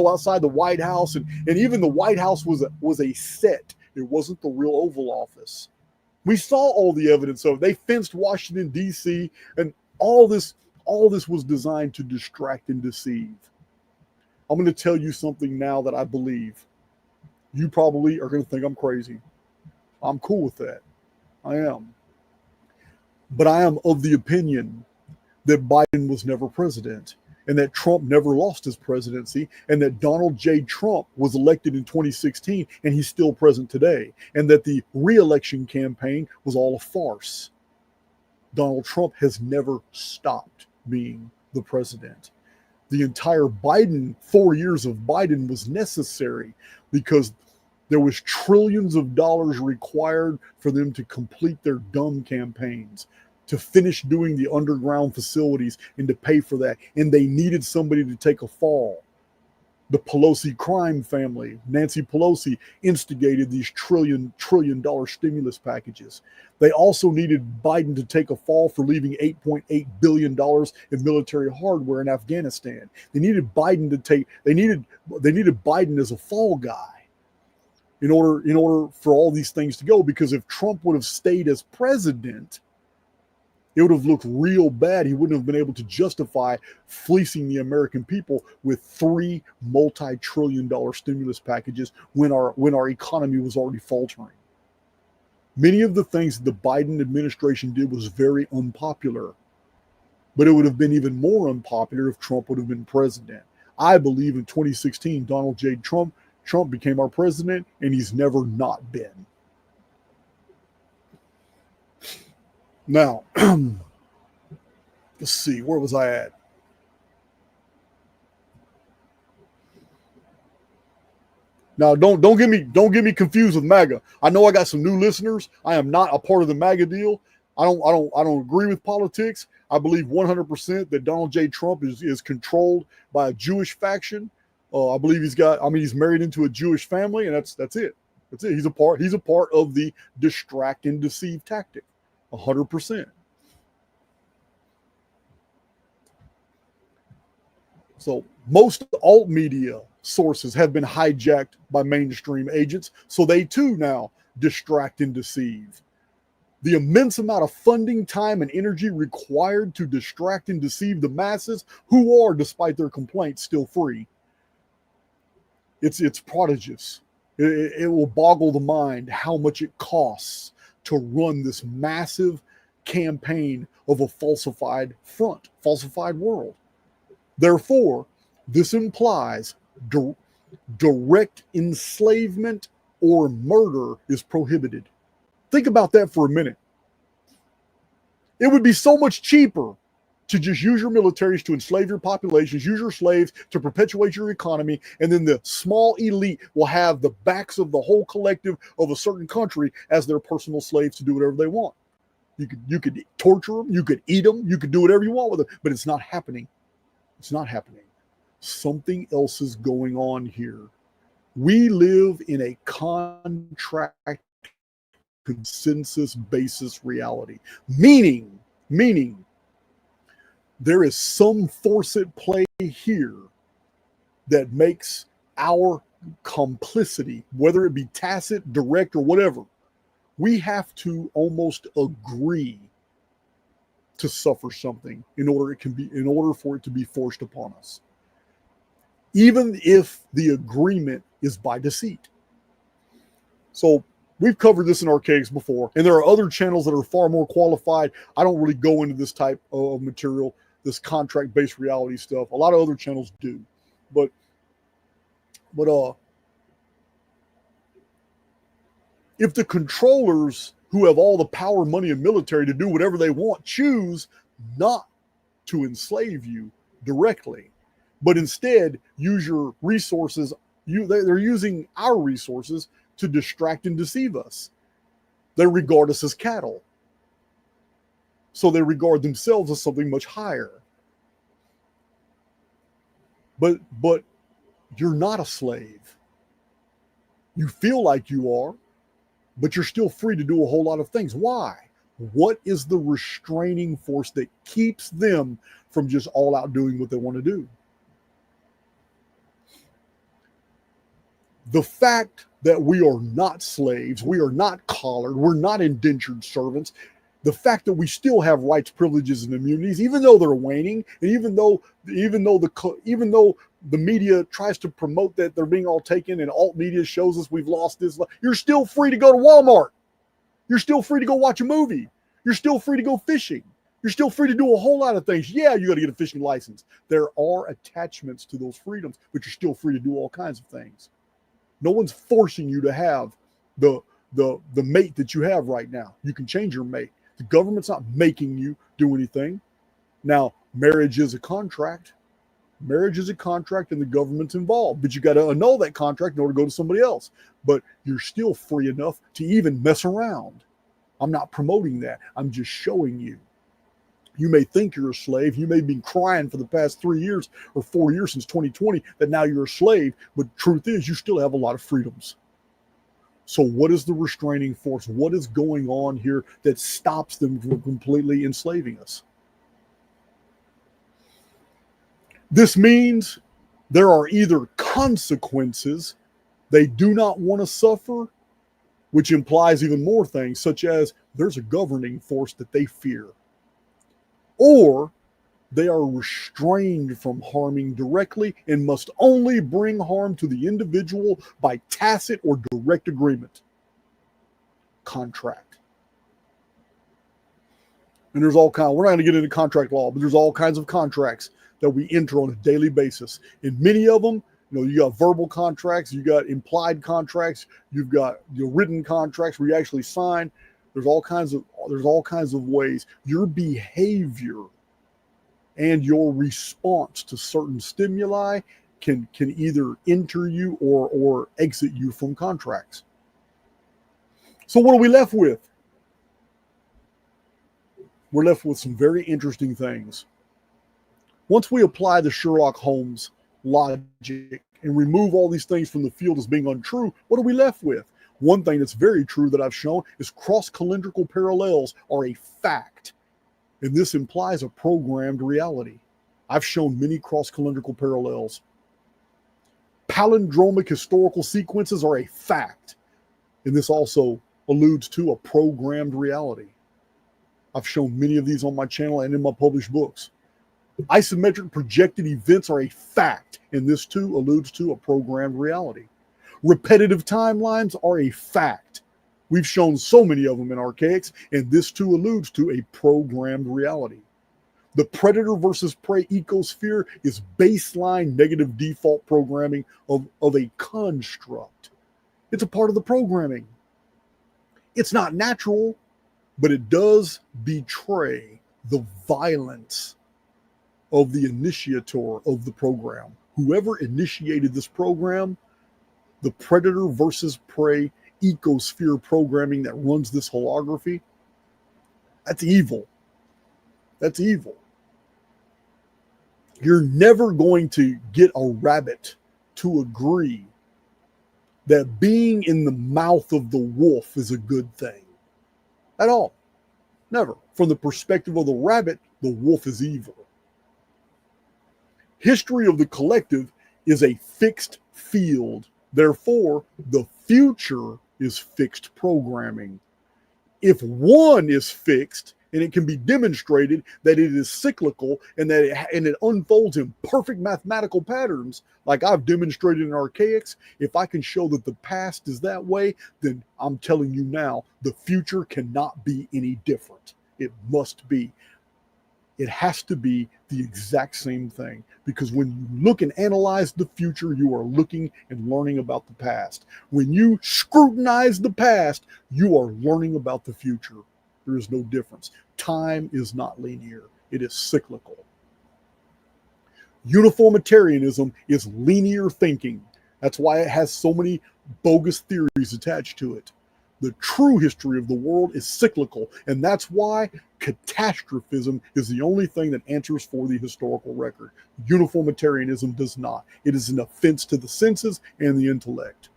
outside the White House, and even the White House was a set. It wasn't the real Oval Office. We saw all the evidence of it. They fenced Washington, D.C., and all this was designed to distract and deceive. I'm going to tell you something now that I believe. You probably are going to think I'm crazy. I'm cool with that. I am. But I am of the opinion that Biden was never president, and that Trump never lost his presidency, and that Donald J. Trump was elected in 2016, and he's still present today, and that the re-election campaign was all a farce. Donald Trump has never stopped being the president. The entire 4 years of Biden was necessary because there was trillions of dollars required for them to complete their dumb campaigns, to finish doing the underground facilities and to pay for that. And they needed somebody to take a fall. The Pelosi crime family, Nancy Pelosi, instigated these trillion dollar stimulus packages. They also needed Biden to take a fall for leaving $8.8 billion in military hardware in Afghanistan. They needed Biden they needed Biden as a fall guy in order for all these things to go, because if Trump would have stayed as president, it would have looked real bad. He wouldn't have been able to justify fleecing the American people with 3 multi-trillion-dollar stimulus packages when our economy was already faltering. Many of the things the Biden administration did was very unpopular, but it would have been even more unpopular if Trump would have been president. I believe in 2016, Donald J. Trump became our president, and he's never not been. Now, let's see, where was I at? Now, don't get me confused with MAGA. I know I got some new listeners. I am not a part of the MAGA deal. I don't agree with politics. I believe 100% that Donald J. Trump is controlled by a Jewish faction. I believe he's married into a Jewish family, and that's it. That's it. He's a part of the distract and deceive tactic. 100%. So most alt media sources have been hijacked by mainstream agents, so they too now distract and deceive. The immense amount of funding, time, and energy required to distract and deceive the masses who are, despite their complaints, still free. It's prodigious. It will boggle the mind how much it costs to run this massive campaign of a falsified front, falsified world. Therefore, this implies direct enslavement or murder is prohibited. Think about that for a minute. It would be so much cheaper to just use your militaries to enslave your populations, use your slaves to perpetuate your economy, and then the small elite will have the backs of the whole collective of a certain country as their personal slaves to do whatever they want. You could torture them, you could eat them, you could do whatever you want with them, but it's not happening. It's not happening. Something else is going on here. We live in a contract consensus basis reality, meaning there is some force at play here that makes our complicity, whether it be tacit, direct, or whatever, we have to almost agree to suffer something in order for it to be forced upon us, even if the agreement is by deceit. So we've covered this in Archaix before, and there are other channels that are far more qualified. I don't really go into this type of material, this contract-based reality stuff. A lot of other channels do, but if the controllers who have all the power, money, and military to do whatever they want choose not to enslave you directly, but instead use your resources, they're using our resources to distract and deceive us. They regard us as cattle. So they regard themselves as something much higher. But you're not a slave. You feel like you are, but you're still free to do a whole lot of things. Why? What is the restraining force that keeps them from just all out doing what they want to do? The fact that we are not slaves, we are not collared, we're not indentured servants, the fact that we still have rights, privileges, and immunities, even though they're waning, and even though the media tries to promote that they're being all taken, and alt media shows us we've lost this, you're still free to go to Walmart. You're still free to go watch a movie. You're still free to go fishing. You're still free to do a whole lot of things. Yeah, you got to get a fishing license. There are attachments to those freedoms, but you're still free to do all kinds of things. No one's forcing you to have the mate that you have right now. You can change your mate. The government's not making you do anything. Now, marriage is a contract. Marriage is a contract and the government's involved, but you got to annul that contract in order to go to somebody else. But you're still free enough to even mess around. I'm not promoting that. I'm just showing you. You may think you're a slave. You may have been crying for the past 3 years or 4 years since 2020 that now you're a slave. But the truth is you still have a lot of freedoms. So what is the restraining force? What is going on here that stops them from completely enslaving us? This means there are either consequences they do not want to suffer, which implies even more things, such as there's a governing force that they fear, or they are restrained from harming directly and must only bring harm to the individual by tacit or direct agreement. Contract. And there's all kinds, we're not going to get into contract law, but there's all kinds of contracts that we enter on a daily basis. And many of them, you got verbal contracts, you got implied contracts, you've got your written contracts where you actually sign. There's all kinds of ways your behavior and your response to certain stimuli can either enter you or exit you from contracts. So what are we left with? We're left with some very interesting things. Once we apply the Sherlock Holmes logic and remove all these things from the field as being untrue, what are we left with? One thing that's very true that I've shown is cross-calendrical parallels are a fact. And this implies a programmed reality. I've shown many cross-calendrical parallels. Palindromic historical sequences are a fact. And this also alludes to a programmed reality. I've shown many of these on my channel and in my published books. Isometric projected events are a fact, and this too alludes to a programmed reality. Repetitive timelines are a fact. We've shown so many of them in Archaix, and this too alludes to a programmed reality. The predator versus prey ecosphere is baseline negative default programming of a construct. It's a part of the programming. It's not natural, but it does betray the violence of the initiator of the program. Whoever initiated this program, the predator versus prey ecosphere programming that runs this holography, that's evil. That's evil. You're never going to get a rabbit to agree that being in the mouth of the wolf is a good thing. At all. Never. From the perspective of the rabbit, the wolf is evil. History of the collective is a fixed field. Therefore, the future is fixed programming. If one is fixed, and it can be demonstrated that it is cyclical and that it unfolds in perfect mathematical patterns, like I've demonstrated in Archaix, if I can show that the past is that way, then I'm telling you now, the future cannot be any different. It must be. It has to be the exact same thing, because when you look and analyze the future, you are looking and learning about the past. When you scrutinize the past, you are learning about the future. There is no difference. Time is not linear. It is cyclical. Uniformitarianism is linear thinking. That's why it has so many bogus theories attached to it. The true history of the world is cyclical, and that's why catastrophism is the only thing that answers for the historical record. Uniformitarianism does not. It is an offense to the senses and the intellect.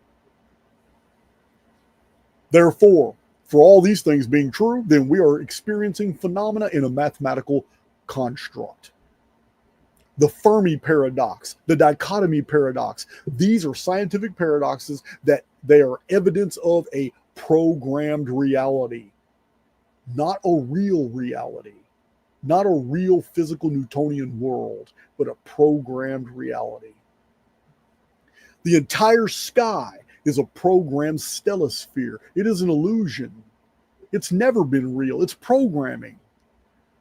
Therefore, for all these things being true, then we are experiencing phenomena in a mathematical construct. The Fermi paradox, the dichotomy paradox, these are scientific paradoxes that they are evidence of a programmed reality, not a real reality, not a real physical Newtonian world, but a programmed reality. The entire sky is a programmed stellosphere. It is an illusion. It's never been real. It's programming.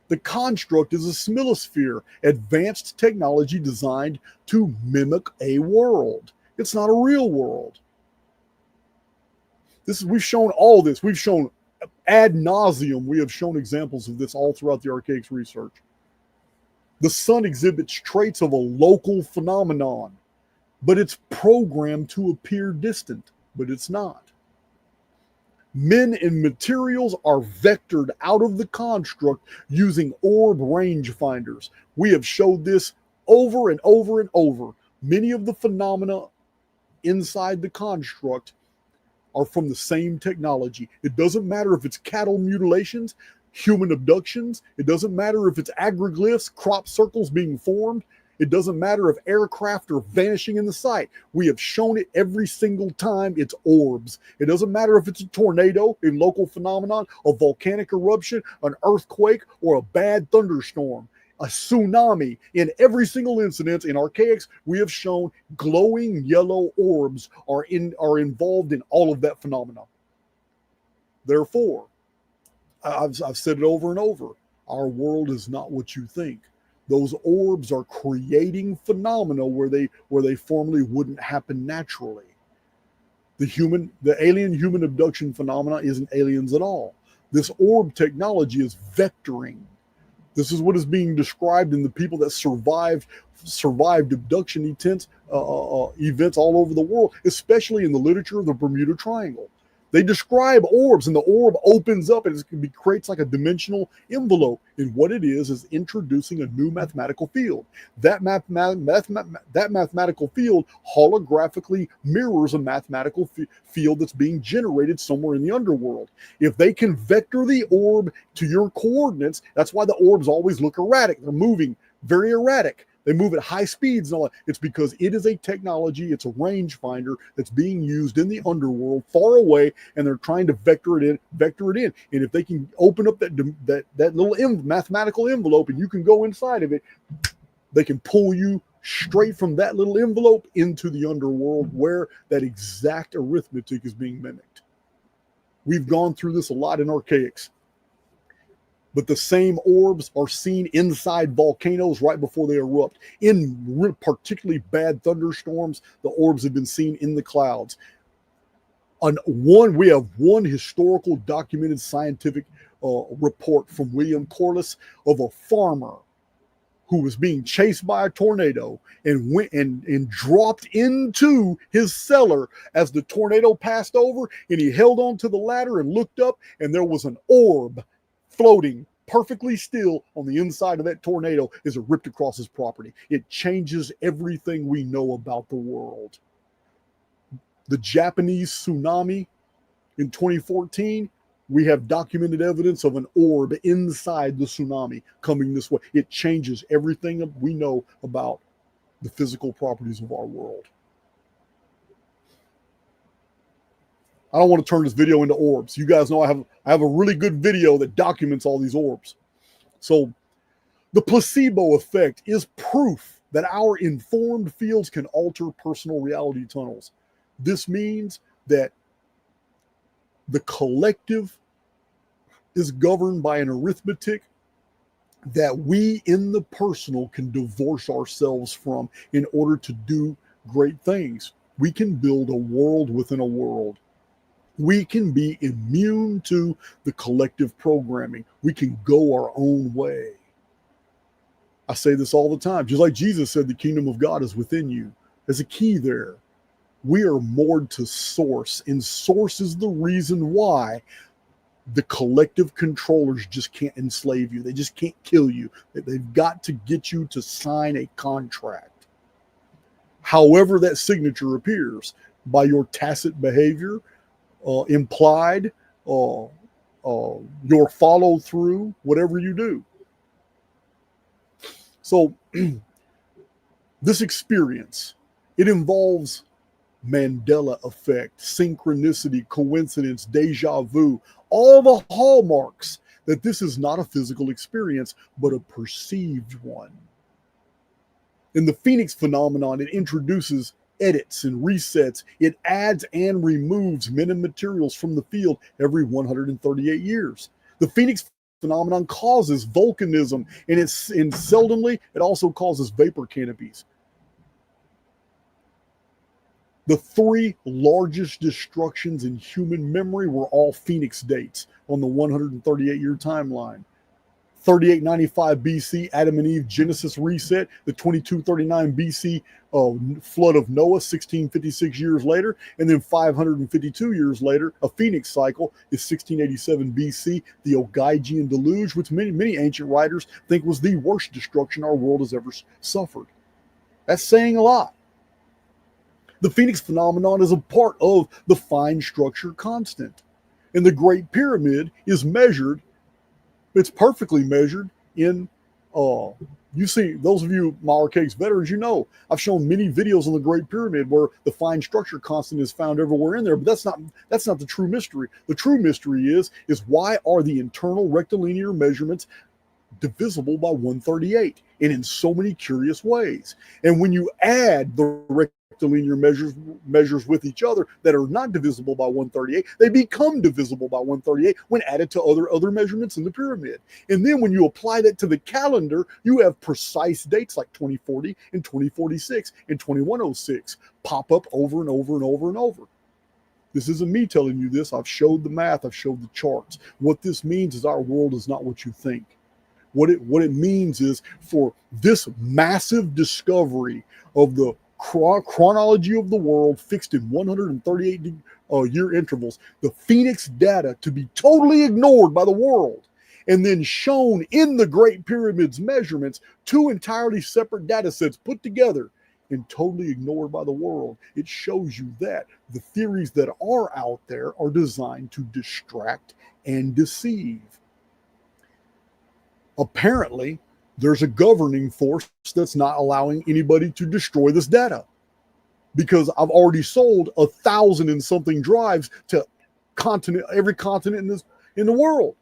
The construct is a smilosphere, advanced technology designed to mimic a world. It's not a real world. We've shown all this. We've shown ad nauseum. We have shown examples of this all throughout the Archaix research. The sun exhibits traits of a local phenomenon, but it's programmed to appear distant, but it's not. Men and materials are vectored out of the construct using orb rangefinders. We have showed this over and over and over. Many of the phenomena inside the construct are from the same technology. It doesn't matter if it's cattle mutilations, human abductions. It doesn't matter if it's agroglyphs, crop circles being formed. It doesn't matter if aircraft are vanishing in the sight. We have shown it every single time. It's orbs. It doesn't matter if it's a tornado, a local phenomenon, a volcanic eruption, an earthquake, or a bad thunderstorm, a tsunami. In every single incident in Archaix, we have shown glowing yellow orbs are involved in all of that phenomenon. Therefore, I've said it over and over. Our world is not what you think. Those orbs are creating phenomena where they formerly wouldn't happen naturally. The alien human abduction phenomena isn't aliens at all. This orb technology is vectoring. This is what is being described in the people that survived abduction events all over the world, especially in the literature of the Bermuda Triangle. They describe orbs, and the orb opens up and it creates like a dimensional envelope. And what it is introducing a new mathematical field. That mathematical field holographically mirrors a mathematical field that's being generated somewhere in the underworld. If they can vector the orb to your coordinates, that's why the orbs always look erratic. They're moving very erratic. They move at high speeds and all that. It's because it is a technology, it's a rangefinder that's being used in the underworld far away, and they're trying to vector it in. And if they can open up that little mathematical envelope and you can go inside of it, they can pull you straight from that little envelope into the underworld where that exact arithmetic is being mimicked. We've gone through this a lot in Archaix. But the same orbs are seen inside volcanoes right before they erupt. In particularly bad thunderstorms, the orbs have been seen in the clouds. We have one historical documented scientific report from William Corliss of a farmer who was being chased by a tornado and went and dropped into his cellar as the tornado passed over, and he held on to the ladder and looked up, and there was an orb floating perfectly still on the inside of that tornado as it ripped across his property. It changes everything we know about the world. The Japanese tsunami in 2014, we have documented evidence of an orb inside the tsunami coming this way. It changes everything we know about the physical properties of our world. I don't want to turn this video into orbs. You guys know I have a really good video that documents all these orbs. So the placebo effect is proof that our informed fields can alter personal reality tunnels. This means that the collective is governed by an arithmetic that we in the personal can divorce ourselves from in order to do great things. We can build a world within a world. We can be immune to the collective programming. We can go our own way. I say this all the time. Just like Jesus said, the kingdom of God is within you. There's a key there. We are moored to source, and source is the reason why the collective controllers just can't enslave you. They just can't kill you. They've got to get you to sign a contract. However that signature appears, by your tacit behavior, implied, your follow through, whatever you do. So this experience, it involves Mandela effect, synchronicity, coincidence, deja vu, all the hallmarks that this is not a physical experience, but a perceived one. In the Phoenix phenomenon, it introduces edits and resets. It adds and removes metamaterials from the field every 138 years. The Phoenix phenomenon causes volcanism, and seldomly it also causes vapor canopies. The three largest destructions in human memory were all Phoenix dates on the 138-year timeline. 3895 BC, Adam and Eve Genesis reset. The 2239 BC flood of Noah, 1656 years later. And then 552 years later, a Phoenix cycle is 1687 BC, the Ogygian deluge, which many ancient writers think was the worst destruction our world has ever suffered. That's saying a lot. The Phoenix phenomenon is a part of the fine structure constant. And the Great Pyramid is measured, it's perfectly measured in, you see, those of you, my Archaix veterans, you know, I've shown many videos on the Great Pyramid where the fine structure constant is found everywhere in there, but that's not the true mystery. The true mystery is why are the internal rectilinear measurements divisible by 138 and in so many curious ways? And when you add the rectilinear measures with each other that are not divisible by 138, they become divisible by 138 when added to other measurements in the pyramid. And then when you apply that to the calendar, you have precise dates like 2040 and 2046 and 2106 pop up over and over and over and over. This isn't me telling you this. I've showed the math. I've showed the charts. What this means is our world is not what you think. What it means is, for this massive discovery of the chronology of the world fixed in 138 year intervals, the Phoenix data to be totally ignored by the world, and then shown in the Great Pyramid's measurements, two entirely separate data sets put together and totally ignored by the world. It shows you that the theories that are out there are designed to distract and deceive. Apparently, there's a governing force that's not allowing anybody to destroy this data, because I've already sold 1,000 and something drives to every continent in the world.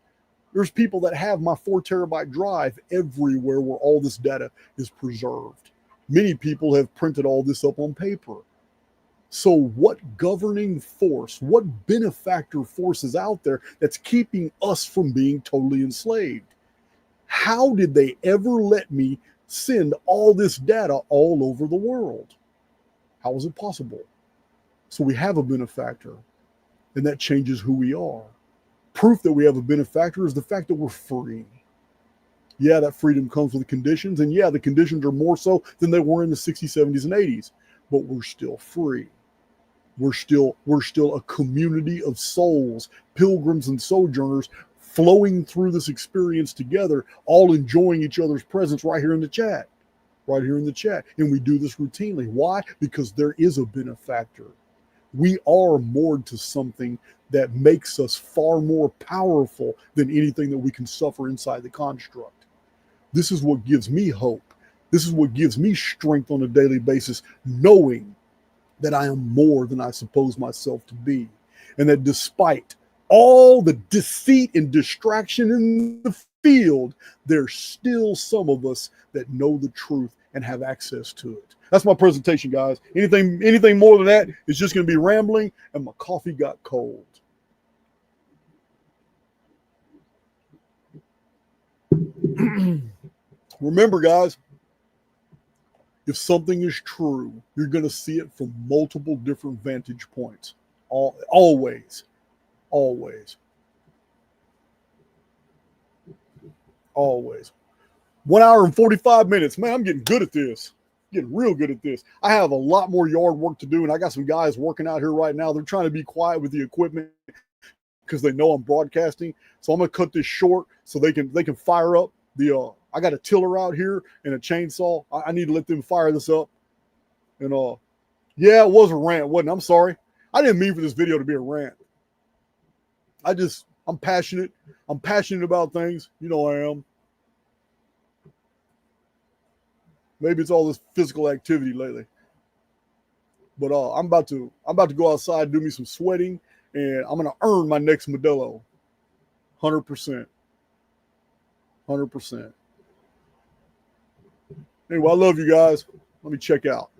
There's people that have my 4 terabyte drive everywhere where all this data is preserved. Many people have printed all this up on paper. So what governing force, what benefactor force is out there that's keeping us from being totally enslaved? How did they ever let me send all this data all over the world? How is it possible? So we have a benefactor, and that changes who we are. Proof that we have a benefactor is the fact that we're free. Yeah, that freedom comes with conditions, and yeah, the conditions are more so than they were in the 60s, 70s, and 80s, but we're still free. We're still a community of souls, pilgrims and sojourners, flowing through this experience together, all enjoying each other's presence right here in the chat. Right here in the chat. And we do this routinely. Why? Because there is a benefactor. We are moored to something that makes us far more powerful than anything that we can suffer inside the construct. This is what gives me hope. This is what gives me strength on a daily basis, knowing that I am more than I suppose myself to be. And that despite all the deceit and distraction in the field, there's still some of us that know the truth and have access to it. That's my presentation, guys. Anything more than that is just going to be rambling, and my coffee got cold. Remember, guys, if something is true, you're going to see it from multiple different vantage points. Always. 1 hour and 45 minutes. Man, I'm getting good at this. Getting real good at this. I have a lot more yard work to do, and I got some guys working out here right now. They're trying to be quiet with the equipment because they know I'm broadcasting. So I'm going to cut this short so they can fire up the I got a tiller out here and a chainsaw. I need to let them fire this up. And yeah, it was a rant, wasn't it? I'm sorry. I didn't mean for this video to be a rant. I'm passionate. I'm passionate about things. You know I am. Maybe it's all this physical activity lately. But I'm about to go outside, do me some sweating, and I'm gonna earn my next Modelo. 100%. 100%. Anyway, I love you guys. Let me check out.